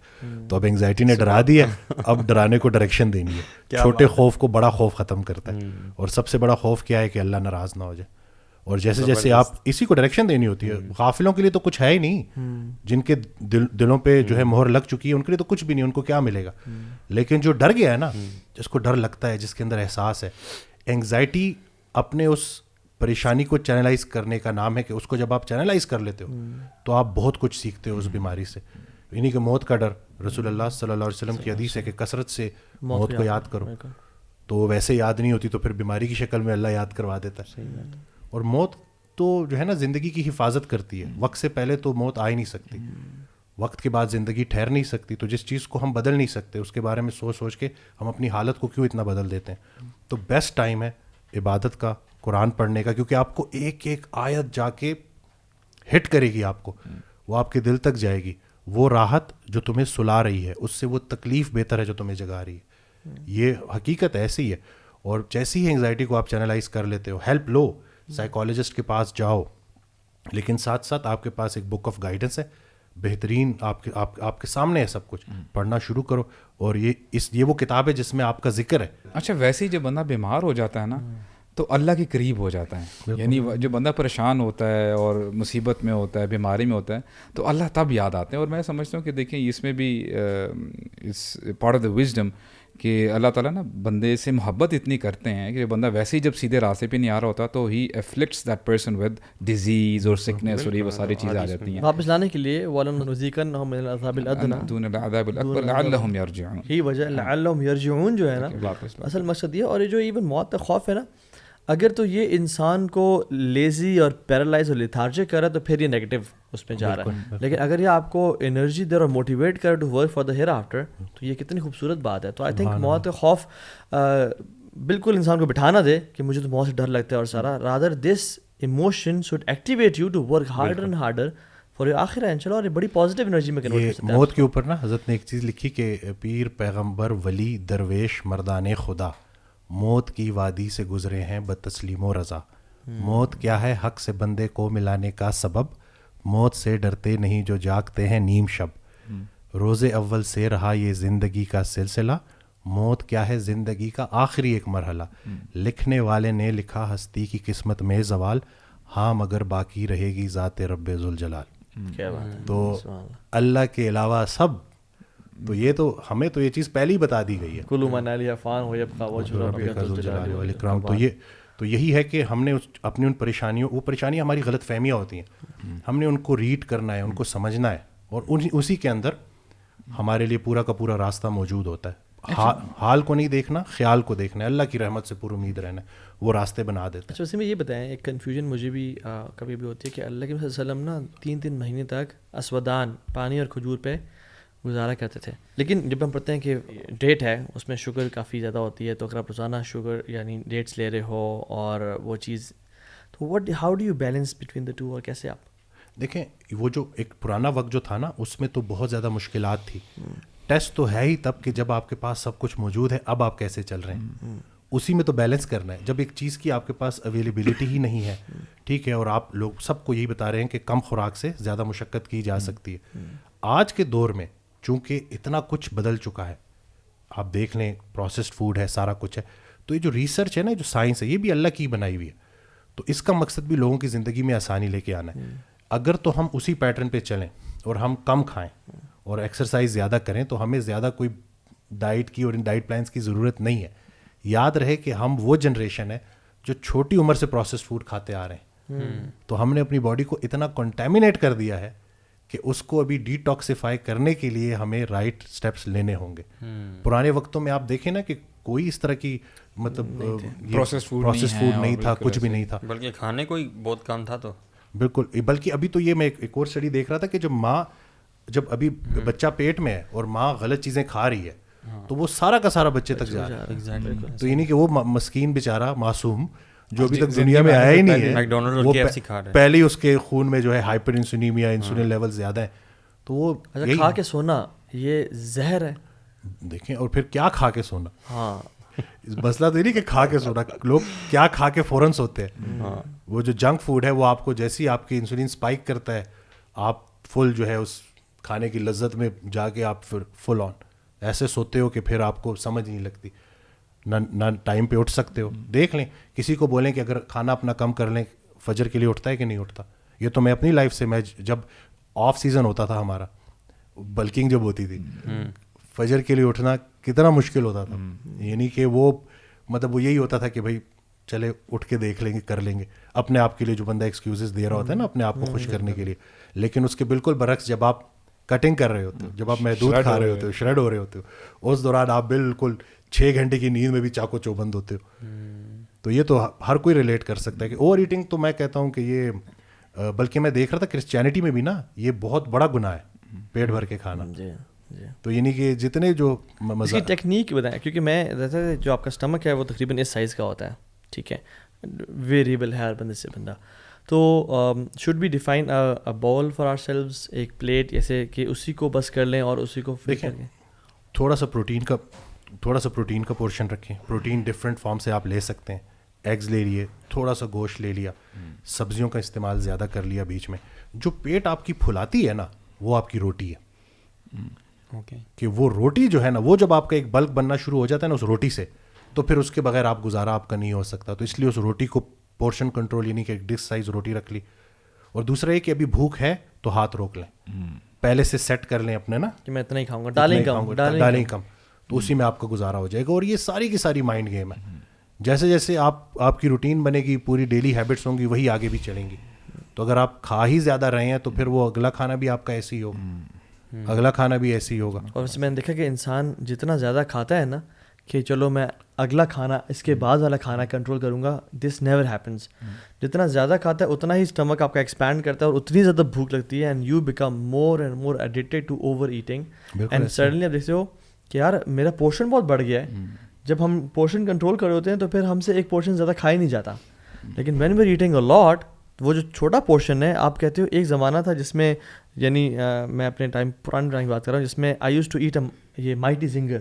تو اب انگزائٹی نے ڈرا دی ہے, اب ڈرانے کو ڈائریکشن دینی ہے. چھوٹے خوف کو بڑا خوف ختم کرتا ہے. اور سب سے بڑا خوف کیا ہے کہ اللہ ناراض نہ ہو جائے. اور جیسے جیسے آپ اسی کو ڈائریکشن دینی ہوتی ہے. غافلوں کے لیے تو کچھ ہے ہی نہیں, جن کے دلوں پہ جو ہے مہر لگ چکی ہے ان کے لیے تو کچھ بھی نہیں, ان کو کیا ملے گا. لیکن جو ڈر گیا ہے نا, جس کو ڈر لگتا ہے, جس کے اندر احساس ہے, انگزائٹی اپنے اس پریشانی کو چینلائز کرنے کا نام ہے کہ اس کو جب آپ چینلائز کر لیتے ہو تو آپ بہت کچھ سیکھتے ہو اس بیماری سے. انہیں کہ موت کا ڈر, رسول اللہ صلی اللہ علیہ وسلم کی حدیث ہے کہ کثرت سے موت کو یاد کرو. تو ویسے یاد نہیں ہوتی تو پھر بیماری کی شکل میں اللہ یاد کروا دیتا ہے. اور موت تو جو ہے نا زندگی کی حفاظت کرتی ہے. وقت سے پہلے تو موت آ ہی نہیں سکتی, وقت کے بعد زندگی ٹھہر نہیں سکتی. تو جس چیز کو ہم بدل نہیں سکتے اس کے بارے میں سوچ سوچ کے ہم اپنی حالت کو کیوں اتنا بدل دیتے ہیں. تو بیسٹ ٹائم ہے عبادت کا, قرآن پڑھنے کا, کیونکہ آپ کو ایک ایک آیت جا کے ہٹ کرے گی, آپ کو وہ آپ کے دل تک جائے گی. وہ راحت جو تمہیں سلا رہی ہے اس سے وہ تکلیف بہتر ہے جو تمہیں جگا رہی ہے. یہ حقیقت ایسی ہے. اور جیسی ہی انگزائٹی کو آپ چینلائز کر لیتے ہو, ہیلپ لو, سائیکالوجسٹ کے پاس جاؤ, لیکن ساتھ ساتھ آپ کے پاس ایک بک آف گائیڈنس ہے بہترین, آپ کے سامنے ہے سب کچھ, پڑھنا شروع کرو. اور یہ وہ کتاب ہے جس میں آپ کا ذکر ہے. اچھا ویسے ہی جب بندہ بیمار ہو جاتا ہے نا تو اللہ کے قریب ہو جاتا ہے. یعنی جو بندہ پریشان ہوتا ہے اور مصیبت میں ہوتا ہے, بیماری میں ہوتا ہے, تو اللہ تب یاد آتے ہیں. اور میں سمجھتا ہوں کہ دیکھیں اس میں بھی اس پارٹ آف دا وزڈم کہ اللہ تعالیٰ نا بندے سے محبت اتنی کرتے ہیں کہ بندہ ویسے ہی جب سیدھے راستے پہ نہیں آ رہا ہوتا تو ہی افلکٹس دیٹ پرسن ود ڈیزیز اور سکنس اور یہ وہ ساری چیزیں آ جاتی ہیں واپس لانے کے لیے. وَلَنُذِيقَنَّهُم مِّنَ الْعَذَابِ الْأَدْنَىٰ دون العذاب الاکبر لعلہم یرجعون. ہی وجہ لعلہم یرجعون جو ہے نا, اصل مقصد یہ. اور یہ جو ایون موت کا خوف ہے نا, اگر تو یہ انسان کو لیزی اور پیرالائز اور لیتھارجک کر رہا ہے تو پھر یہ نیگیٹو اس میں جا رہا ہے. لیکن اگر یہ آپ کو انرجی دے اور موٹیویٹ کرے to work for the hereafter, تو یہ کتنی خوبصورت بات ہے. تو آئی تھنک موت کا خوف بالکل انسان کو بٹھا نہ دے کہ مجھے تو موت سے ڈر لگتا ہے اور سارا. Rather this emotion should activate you to work harder and harder for your آخرہ انشاء اللہ. اور بڑی پازیٹیو انرجی میں کنورٹ کر سکتے ہیں. موت کے اوپر نا حضرت نے ایک چیز لکھی کہ پیر, پیغمبر, ولی, درویش, مردان خدا موت کی وادی سے گزرے ہیں بتسلیم و رضا. موت کیا ہے حق سے بندے کو ملانے کا سبب, موت سے ڈرتے نہیں جو جاگتے ہیں نیم شب. روز اول سے رہا یہ زندگی کا سلسلہ, موت کیا ہے زندگی کا آخری ایک مرحلہ. لکھنے والے نے لکھا ہستی کی قسمت میں زوال, ہاں مگر باقی رہے گی ذات رب ذوالجلال. تو اللہ کے علاوہ سب, تو یہ تو ہمیں تو یہ چیز پہلے ہی بتا دی گئی ہے. کلو من علیہ فان ہو یبقى وجہ ربک ذو الجلال والاکرام. تو یہی ہے کہ ہم نے اپنی ان پریشانیوں, وہ پریشانیاں ہماری غلط فہمیاں ہوتی ہیں, ہم نے ان کو ریڈ کرنا ہے, ان کو سمجھنا ہے, اور اسی کے اندر ہمارے لیے پورا کا پورا راستہ موجود ہوتا ہے. حال کو نہیں دیکھنا, خیال کو دیکھنا ہے, اللہ کی رحمت سے پر امید رہنا ہے, وہ راستے بنا دیتا ہے. اچھا اسی میں یہ بتائیں, ایک کنفیوژن مجھے بھی کبھی بھی ہوتی ہے کہ اللہ کے صلی اللہ علیہ وسلم نا 3 مہینے تک اسودان پانی اور کھجور پہ گزارا کرتے تھے. لیکن جب ہم پڑھتے ہیں کہ ڈیٹ ہے اس میں شوگر کافی زیادہ ہوتی ہے, تو اگر آپ روزانہ شوگر یعنی ڈیٹس لے رہے ہو اور وہ چیز, تو how do you balance between the two, اور کیسے آپ دیکھیں وہ جو ایک پرانا وقت جو تھا نا اس میں تو بہت زیادہ مشکلات تھی. ٹیسٹ تو ہے ہی تب کہ جب آپ کے پاس سب کچھ موجود ہے, اب آپ کیسے چل رہے ہیں, اسی میں تو بیلنس کرنا ہے. جب ایک چیز کی آپ کے پاس اویلیبلٹی ہی نہیں ہے, ٹھیک ہے, اور آپ لوگ سب کو یہی بتا رہے ہیں کہ کم خوراک سے زیادہ مشقت کی جا سکتی ہے. آج کے دور میں چونکہ اتنا کچھ بدل چکا ہے, آپ دیکھ لیں پروسیسڈ فوڈ ہے, سارا کچھ ہے, تو یہ جو ریسرچ ہے نا, جو سائنس ہے, یہ بھی اللہ کی بنائی ہوئی ہے. تو اس کا مقصد بھی لوگوں کی زندگی میں آسانی لے کے آنا ہے. اگر تو ہم اسی پیٹرن پہ چلیں اور ہم کم کھائیں اور ایکسرسائز زیادہ کریں تو ہمیں زیادہ کوئی ڈائٹ کی اور ان ڈائٹ پلانس کی ضرورت نہیں ہے. یاد رہے کہ ہم وہ جنریشن ہے جو چھوٹی عمر سے پروسیسڈ فوڈ کھاتے آ رہے ہیں, تو ہم نے اپنی باڈی کو اتنا کنٹامینیٹ کر دیا ہے کہ اس کو ابھی ڈیٹاکسیفائی کرنے کے لیے ہمیں رائٹ سٹیپس لینے ہوں گے. پرانے وقتوں میں آپ دیکھیں نا کہ کوئی اس طرح کی مطلب پروسیس فوڈ نہیں تھا, کچھ بھی نہیں تھا, بلکہ کھانے کو ہی بہت کم تھا. تو بالکل, بلکہ ابھی تو یہ میں ایک اور اسٹڈی دیکھ رہا تھا کہ جب ابھی بچہ پیٹ میں ہے اور ماں غلط چیزیں کھا رہی ہے تو وہ سارا کا سارا بچے تک جا رہا ہے. تو یہ نہیں کہ وہ مسکین بیچارہ معصوم جو ابھی تک دنیا میں آیا ہی نہیں ہے, وہ پہلے ہی اس کے خون میں جو ہے ہائپر انسولینیمیا, انسولین لیول زیادہ ہیں, تو وہ کھا کے سونا یہ زہر ہے. دیکھیں اور پھر کیا کھا کے سونا. ہاں مسئلہ تو نہیں کہ کھا کے سونا, لوگ کیا کھا کے فوراً سوتے ہیں. وہ جو جنک فوڈ ہے وہ آپ کو جیسے ہی آپ کی انسولین سپائک کرتا ہے آپ فل جو ہے اس کھانے کی لذت میں جا کے آپ پھر فل آن ایسے سوتے ہو کہ پھر آپ کو سمجھ نہیں لگتی, نہ ٹائم پہ اٹھ سکتے ہو. دیکھ لیں کسی کو بولیں کہ اگر کھانا اپنا کم کر لیں فجر کے لیے اٹھتا ہے کہ نہیں اٹھتا. یہ تو میں اپنی لائف سے, میں جب آف سیزن ہوتا تھا ہمارا, بلکنگ جب ہوتی تھی, فجر کے لیے اٹھنا کتنا مشکل ہوتا تھا. یعنی کہ وہ مطلب وہ یہی ہوتا تھا کہ بھائی چلے اٹھ کے دیکھ لیں گے, کر لیں گے اپنے آپ کے لیے, جو بندہ ایکسکیوزز دے رہا ہوتا ہے نا اپنے آپ کو خوش کرنے کے لیے. لیکن اس کے بالکل برعکس جب آپ کٹنگ کر رہے ہوتے ہو, جب آپ محدود کھا رہے ہوتے ہو, شریڈ ہو رہے ہوتے ہو, اس دوران آپ بالکل 6 گھنٹے کی نیند میں بھی چاقو چوبند ہوتے ہو. تو یہ تو ہر کوئی ریلیٹ کر سکتا ہے کہ اوور ایٹنگ تو میں کہتا ہوں کہ یہ, بلکہ میں دیکھ رہا تھا کرسچینٹی میں بھی نا یہ بہت بڑا گناہ ہے پیٹ بھر کے کھانا. تو یعنی کہ جتنے جو اس کی ٹیکنیک بتائیں, کیونکہ میں جو آپ کا اسٹمک ہے وہ تقریباً اس سائز کا ہوتا ہے, ٹھیک ہے, ویریبل ہے ہر بندے سے بندہ. تو should be define a bowl for ourselves, ایک پلیٹ جیسے کہ اسی کو بس کر لیں اور اسی کو دیکھیں تھوڑا سا پروٹین کا پورشن رکھیں. پروٹین ڈفرینٹ فارم سے آپ لے سکتے ہیں, ایگز لے لیے, تھوڑا سا گوشت لے لیا, سبزیوں کا استعمال زیادہ کر لیا بیچ میں. جو پیٹ آپ کی پھلاتی ہے نا وہ آپ کی روٹی ہے. کہ وہ روٹی جو ہے نا وہ جب آپ کا ایک بلک بننا شروع ہو جاتا ہے نا اس روٹی سے, تو پھر اس کے بغیر آپ گزارا آپ کا نہیں ہو سکتا. تو اس لیے اس روٹی کو پورشن کنٹرول, یعنی کہ ایک ڈش سائز روٹی رکھ لی. اور دوسرا یہ کہ ابھی بھوک ہے تو ہاتھ روک لیں, پہلے سے سیٹ کر لیں اپنے نا کہ میں اتنا ہی کھاؤں گا, ڈالیں کم, تو اسی میں آپ کا گزارا ہو جائے گا. اور یہ ساری کی ساری مائنڈ گیم ہے. جیسے جیسے آپ کی روٹین بنے گی, پوری ڈیلی ہیبٹس ہوں گی, وہی آگے بھی چلیں گی. تو اگر آپ کھا ہی زیادہ رہے ہیں تو پھر وہ اگلا کھانا بھی آپ کا ایسے ہی ہوگا, اگلا کھانا بھی ایسے ہی ہوگا. اور اس میں نے دیکھا کہ انسان جتنا زیادہ کھاتا ہے نا کہ چلو میں اگلا کھانا اس کے بعد والا کھانا کنٹرول کروں گا, دس نیور ہیپنس. جتنا زیادہ کھاتا ہے اتنا ہی اسٹمک آپ کا ایکسپینڈ کرتا ہے اور اتنی زیادہ بھوک لگتی ہے, and you become more and more addicted to over eating. And suddenly آپ دیکھتے ہو کہ یار میرا پورشن بہت بڑھ گیا ہے. جب ہم پورشن کنٹرول کر رہے ہوتے ہیں تو پھر ہم سے ایک پورشن زیادہ کھا ہی نہیں جاتا. لیکن وین وی آر ایٹنگ اے لاٹ, وہ جو چھوٹا پورشن ہے, آپ کہتے ہو ایک زمانہ تھا جس میں, یعنی میں اپنے پرانے ٹائم کی بات کر رہا ہوں, جس میں آئی یوز ٹو ایٹ یہ مائٹی زنگر.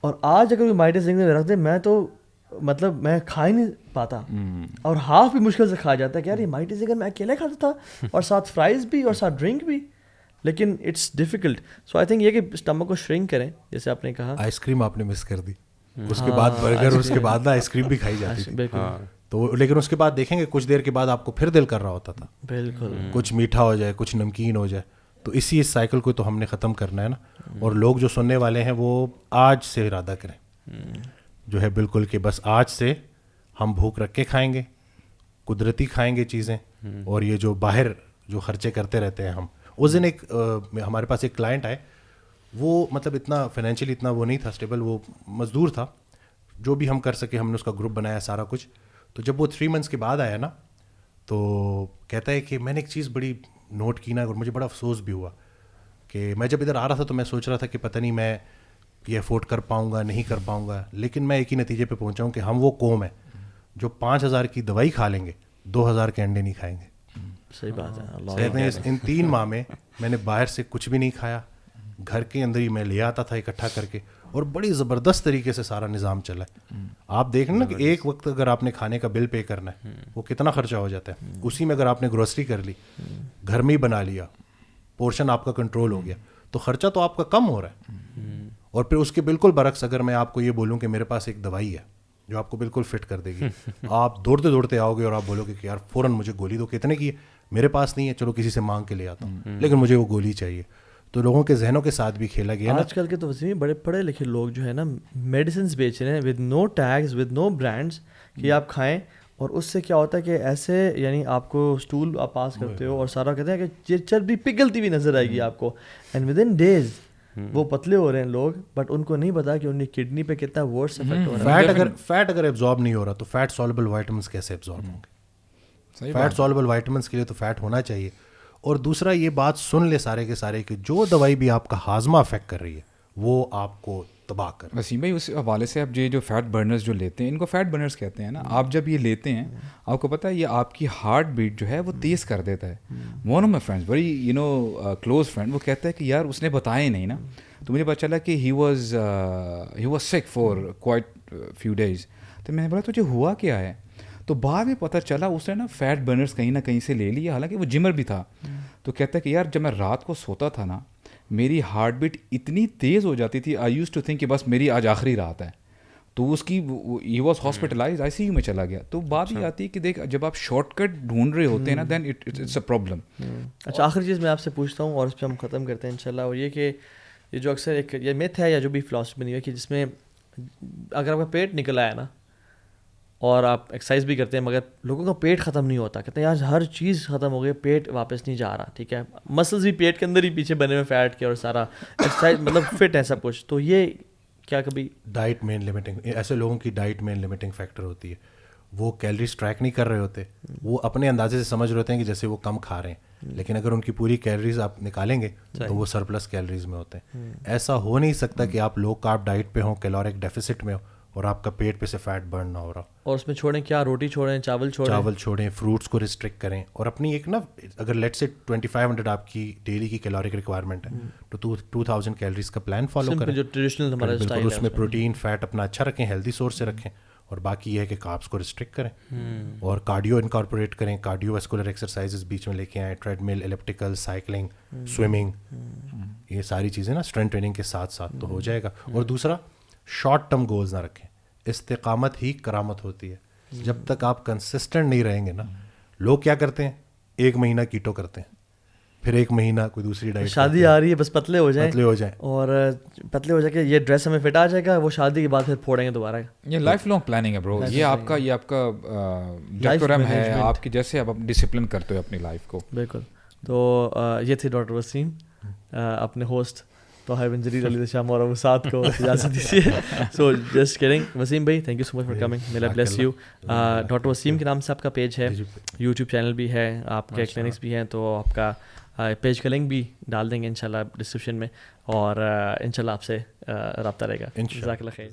اور آج اگر مائٹی زنگر رکھ دیں میں تو مطلب میں کھا ہی نہیں پاتا, اور ہاف بھی مشکل سے کھا جاتا ہے کہ یار یہ مائٹی زنگر میں اکیلے کھاتا تھا اور ساتھ فرائز بھی اور ساتھ ڈرنک بھی, لیکن it's difficult. So I think یہ کہ اسٹمک کو شرنک کریں, جیسے آپ نے کہا. آئس کریم آپ نے مس کر دی, اس کے بعد برگر, اس کے بعد نا آئس کریم بھی کھائی جاتی تھی. تو لیکن اس کے بعد دیکھیں گے کچھ دیر کے بعد آپ کو پھر دل کر رہا ہوتا تھا, بالکل کچھ میٹھا ہو جائے, کچھ نمکین ہو جائے. تو اسی اس سائیکل کو تو ہم نے ختم کرنا ہے نا. اور لوگ جو سننے والے ہیں وہ آج سے ارادہ کریں جو ہے بالکل کہ بس آج سے ہم بھوک رکھ کے کھائیں گے, قدرتی کھائیں گے چیزیں. اور یہ جو باہر جو خرچے کرتے رہتے ہیں ہم, اس دن ایک ہمارے پاس ایک کلائنٹ آئے, وہ مطلب اتنا فائنینشلی اتنا وہ نہیں تھا اسٹیبل, وہ مزدور تھا. جو بھی ہم کر سکے ہم نے اس کا گروپ بنایا سارا کچھ. تو جب وہ 3 months کے بعد آیا نا تو کہتا ہے کہ میں نے ایک چیز بڑی نوٹ کی نا, اور مجھے بڑا افسوس بھی ہوا کہ میں جب ادھر آ رہا تھا تو میں سوچ رہا تھا کہ پتہ نہیں میں یہ افورڈ کر پاؤں گا نہیں کر پاؤں گا. لیکن میں ایک ہی نتیجے پہ پہنچا ہوں کہ ہم وہ قوم ہے جو 5,000 کی دوائی کھا لیں گے, 2,000 کے انڈے نہیں کھائیں گے. صحیح بات ہے. کہتے ہیں ان 3 ماہ میں نے باہر سے کچھ بھی نہیں کھایا, گھر کے اندر ہی میں لے آتا تھا اکٹھا کر کے, اور بڑی زبردست طریقے سے سارا نظام چلا ہے. آپ دیکھ لیں نا کہ ایک وقت اگر آپ نے کھانے کا بل پے کرنا ہے وہ کتنا خرچہ ہو جاتا ہے. اسی میں اگر آپ نے گروسری کر لی, گھر میں ہی بنا لیا, پورشن آپ کا کنٹرول ہو گیا, تو خرچہ تو آپ کا کم ہو رہا ہے. اور پھر اس کے بالکل برعکس اگر میں آپ کو یہ بولوں کہ میرے پاس ایک دوائی ہے جو آپ کو بالکل فٹ کر دے گی, آپ دوڑتے دوڑتے آؤ گے اور آپ بولو گے کہ یار فوراً مجھے گولی دو. کتنے کی ہے؟ میرے پاس نہیں ہے, چلو کسی سے مانگ کے لے آتا ہوں, لیکن مجھے وہ گولی چاہیے. تو لوگوں کے ذہنوں کے ساتھ بھی کھیلا گیا. آج کل کے تو ویسے بھی بڑے پڑھے لکھے لوگ جو ہے نا میڈیسنس بیچ رہے ہیں with no tags, with no brands, کہ آپ کھائیں. اور اس سے کیا ہوتا ہے کہ ایسے یعنی آپ کو اسٹول آپ پاس کرتے ہو اور سارا کہتے ہیں کہ چربی پگھلتی ہوئی نظر آئے گی آپ کو, اینڈ ود ان ڈیز وہ پتلے ہو رہے ہیں لوگ, بٹ ان کو نہیں پتا کہ ان کی کڈنی پہ کتنا ورس افیکٹ ہو رہا ہے. فیٹ اگر ایبزارب نہیں ہو رہا تو فیٹ سولبل وائٹامنس کیسے ایبزارب ہوں گے؟ فیٹ سولبل وائٹامنس کے لیے تو فیٹ ہونا چاہیے. اور دوسرا یہ بات سن لے سارے کے سارے کہ جو دوائی بھی آپ کا ہاضمہ افیکٹ کر رہی ہے وہ آپ کو تباہ کر. وسیم بھائی اس حوالے سے آپ یہ جو فیٹ برنرز جو لیتے ہیں, ان کو فیٹ برنرز کہتے ہیں نا, آپ جب یہ لیتے ہیں آپ کو پتہ ہے یہ آپ کی ہارٹ بیٹ جو ہے وہ تیز کر دیتا ہے. One of my friends, very close friend, وہ کہتا ہے کہ یار اس نے بتایا نہیں نا, تو مجھے پتا چلا کہ ہی واز سک فار کوائٹ فیو ڈیز. تو میں نے بولا تجھے ہوا کیا ہے؟ تو بعد میں پتہ چلا اس نے نا فیٹ برنرز کہیں نہ کہیں سے لے لیا, حالانکہ وہ جمر بھی تھا. تو کہتا ہے کہ یار جب میں رات کو سوتا تھا نا, میری ہارٹ بیٹ اتنی تیز ہو جاتی تھی, آئی یوز ٹو تھنک کہ بس میری آج آخری رات ہے. تو اس کی he was hospitalise, I C U میں چلا گیا. تو بات یہ آتی ہے کہ دیکھ جب آپ شارٹ کٹ ڈھونڈ رہے ہوتے ہیں نا, دین اٹس اے پرابلم. اچھا, آخری چیز میں آپ سے پوچھتا ہوں اور اس پہ ہم ختم کرتے ہیں انشاءاللہ, اور یہ کہ یہ جو اکثر ایک یہ میتھ ہے یا جو بھی فلاسفی بنی ہوئی ہے کہ جس میں اگر آپ کا پیٹ نکل آیا نا اور آپ ایکسرسائز بھی کرتے ہیں مگر لوگوں کا پیٹ ختم نہیں ہوتا, کہتے ہیں یار ہر چیز ختم ہو گئی, پیٹ واپس نہیں جا رہا, ٹھیک ہے, مسلز بھی پیٹ کے اندر ہی پیچھے بنے ہوئے فیٹ کے, اور سارا ایکسرسائز مطلب فٹ ہے سب کچھ. تو یہ کیا کبھی ڈائٹ مین لمیٹنگ, ایسے لوگوں کی ڈائٹ مین لمیٹنگ فیکٹر ہوتی ہے. وہ کیلریز ٹریک نہیں کر رہے ہوتے, وہ اپنے اندازے سے سمجھ رہے ہوتے ہیں کہ جیسے وہ کم کھا رہے ہیں, لیکن اگر ان کی پوری کیلریز آپ نکالیں گے تو وہ سرپلس کیلریز میں ہوتے ہیں. ایسا ہو نہیں سکتا کہ آپ لو کارب ڈائٹ پہ ہوں, کیلورک ڈیفیسٹ میں ہو اور آپ کا پیٹ پہ سے فیٹ برن نہ ہو رہا. اور اس میں چھوڑیں کیا, روٹی چھوڑیں, چاول چھوڑیں, فروٹس کو ریسٹرکٹ کریں, اور اپنی ایک نا اگر لیٹ سے 2500 آپ کی ڈیلی کی کیلورک ریکوائرمنٹ ہے تو 2000 کیلریز کا پلان فالو کریں, جو ٹریڈیشنل ہمارا بالکل. اس میں پروٹین فیٹ اپنا اچھا رکھیں, ہیلدی سورس سے رکھیں, اور باقی یہ ہے کہ کاربس کو ریسٹرکٹ کریں اور کارڈیو انکارپوریٹ کریں, کارڈیو ویسکولر ایکسرسائزز بیچ میں لے کے آئیں, ٹریڈ مل, الیپٹیکل, سائیکلنگ, سوئمنگ, یہ ساری چیزیں نا اسٹرینتھ ٹریننگ کے ساتھ ساتھ تو ہو جائے گا. اور دوسرا, شارٹ ٹرم گولز نہ رکھیں, استقامت ہی کرامت ہوتی ہے. جب تک آپ کنسسٹنٹ نہیں رہیں گے نا, لوگ کیا کرتے ہیں, 1 مہینہ کیٹو کرتے ہیں, پھر 1 مہینہ کوئی دوسری ڈائٹ, شادی آ رہی ہے بس پتلے ہو جائیں اور پتلے ہو جائے کہ یہ ڈریس ہمیں فٹ آ جائے گا, وہ شادی کے بعد پھر پھوڑیں گے دوبارہ. یہ لائف لانگ پلاننگ ہے برو, یہ آپ کا ڈیکورم ہے آپ کی, جیسے آپ ڈسپلن کرتے ہو اپنی لائف کو. بالکل. تو یہ تھے ڈاکٹر وسیم, اپنے ہوسٹ طاہر بن جلیل علی شام اور ابو سعد کو اجازت دیجیے. So just کیڈنگ. وسیم بھائی thank you so much for coming, میرا بلیس یو. ڈاکٹر وسیم کے نام سے آپ کا پیج ہے, یوٹیوب چینل بھی ہے, آپ کے کلینکس بھی ہیں, تو آپ کا پیج کا لنک بھی ڈال دیں گے انشاءاللہ ڈسکرپشن میں, اور انشاءاللہ آپ سے رابطہ رہے گا. جزاک اللہ خیر.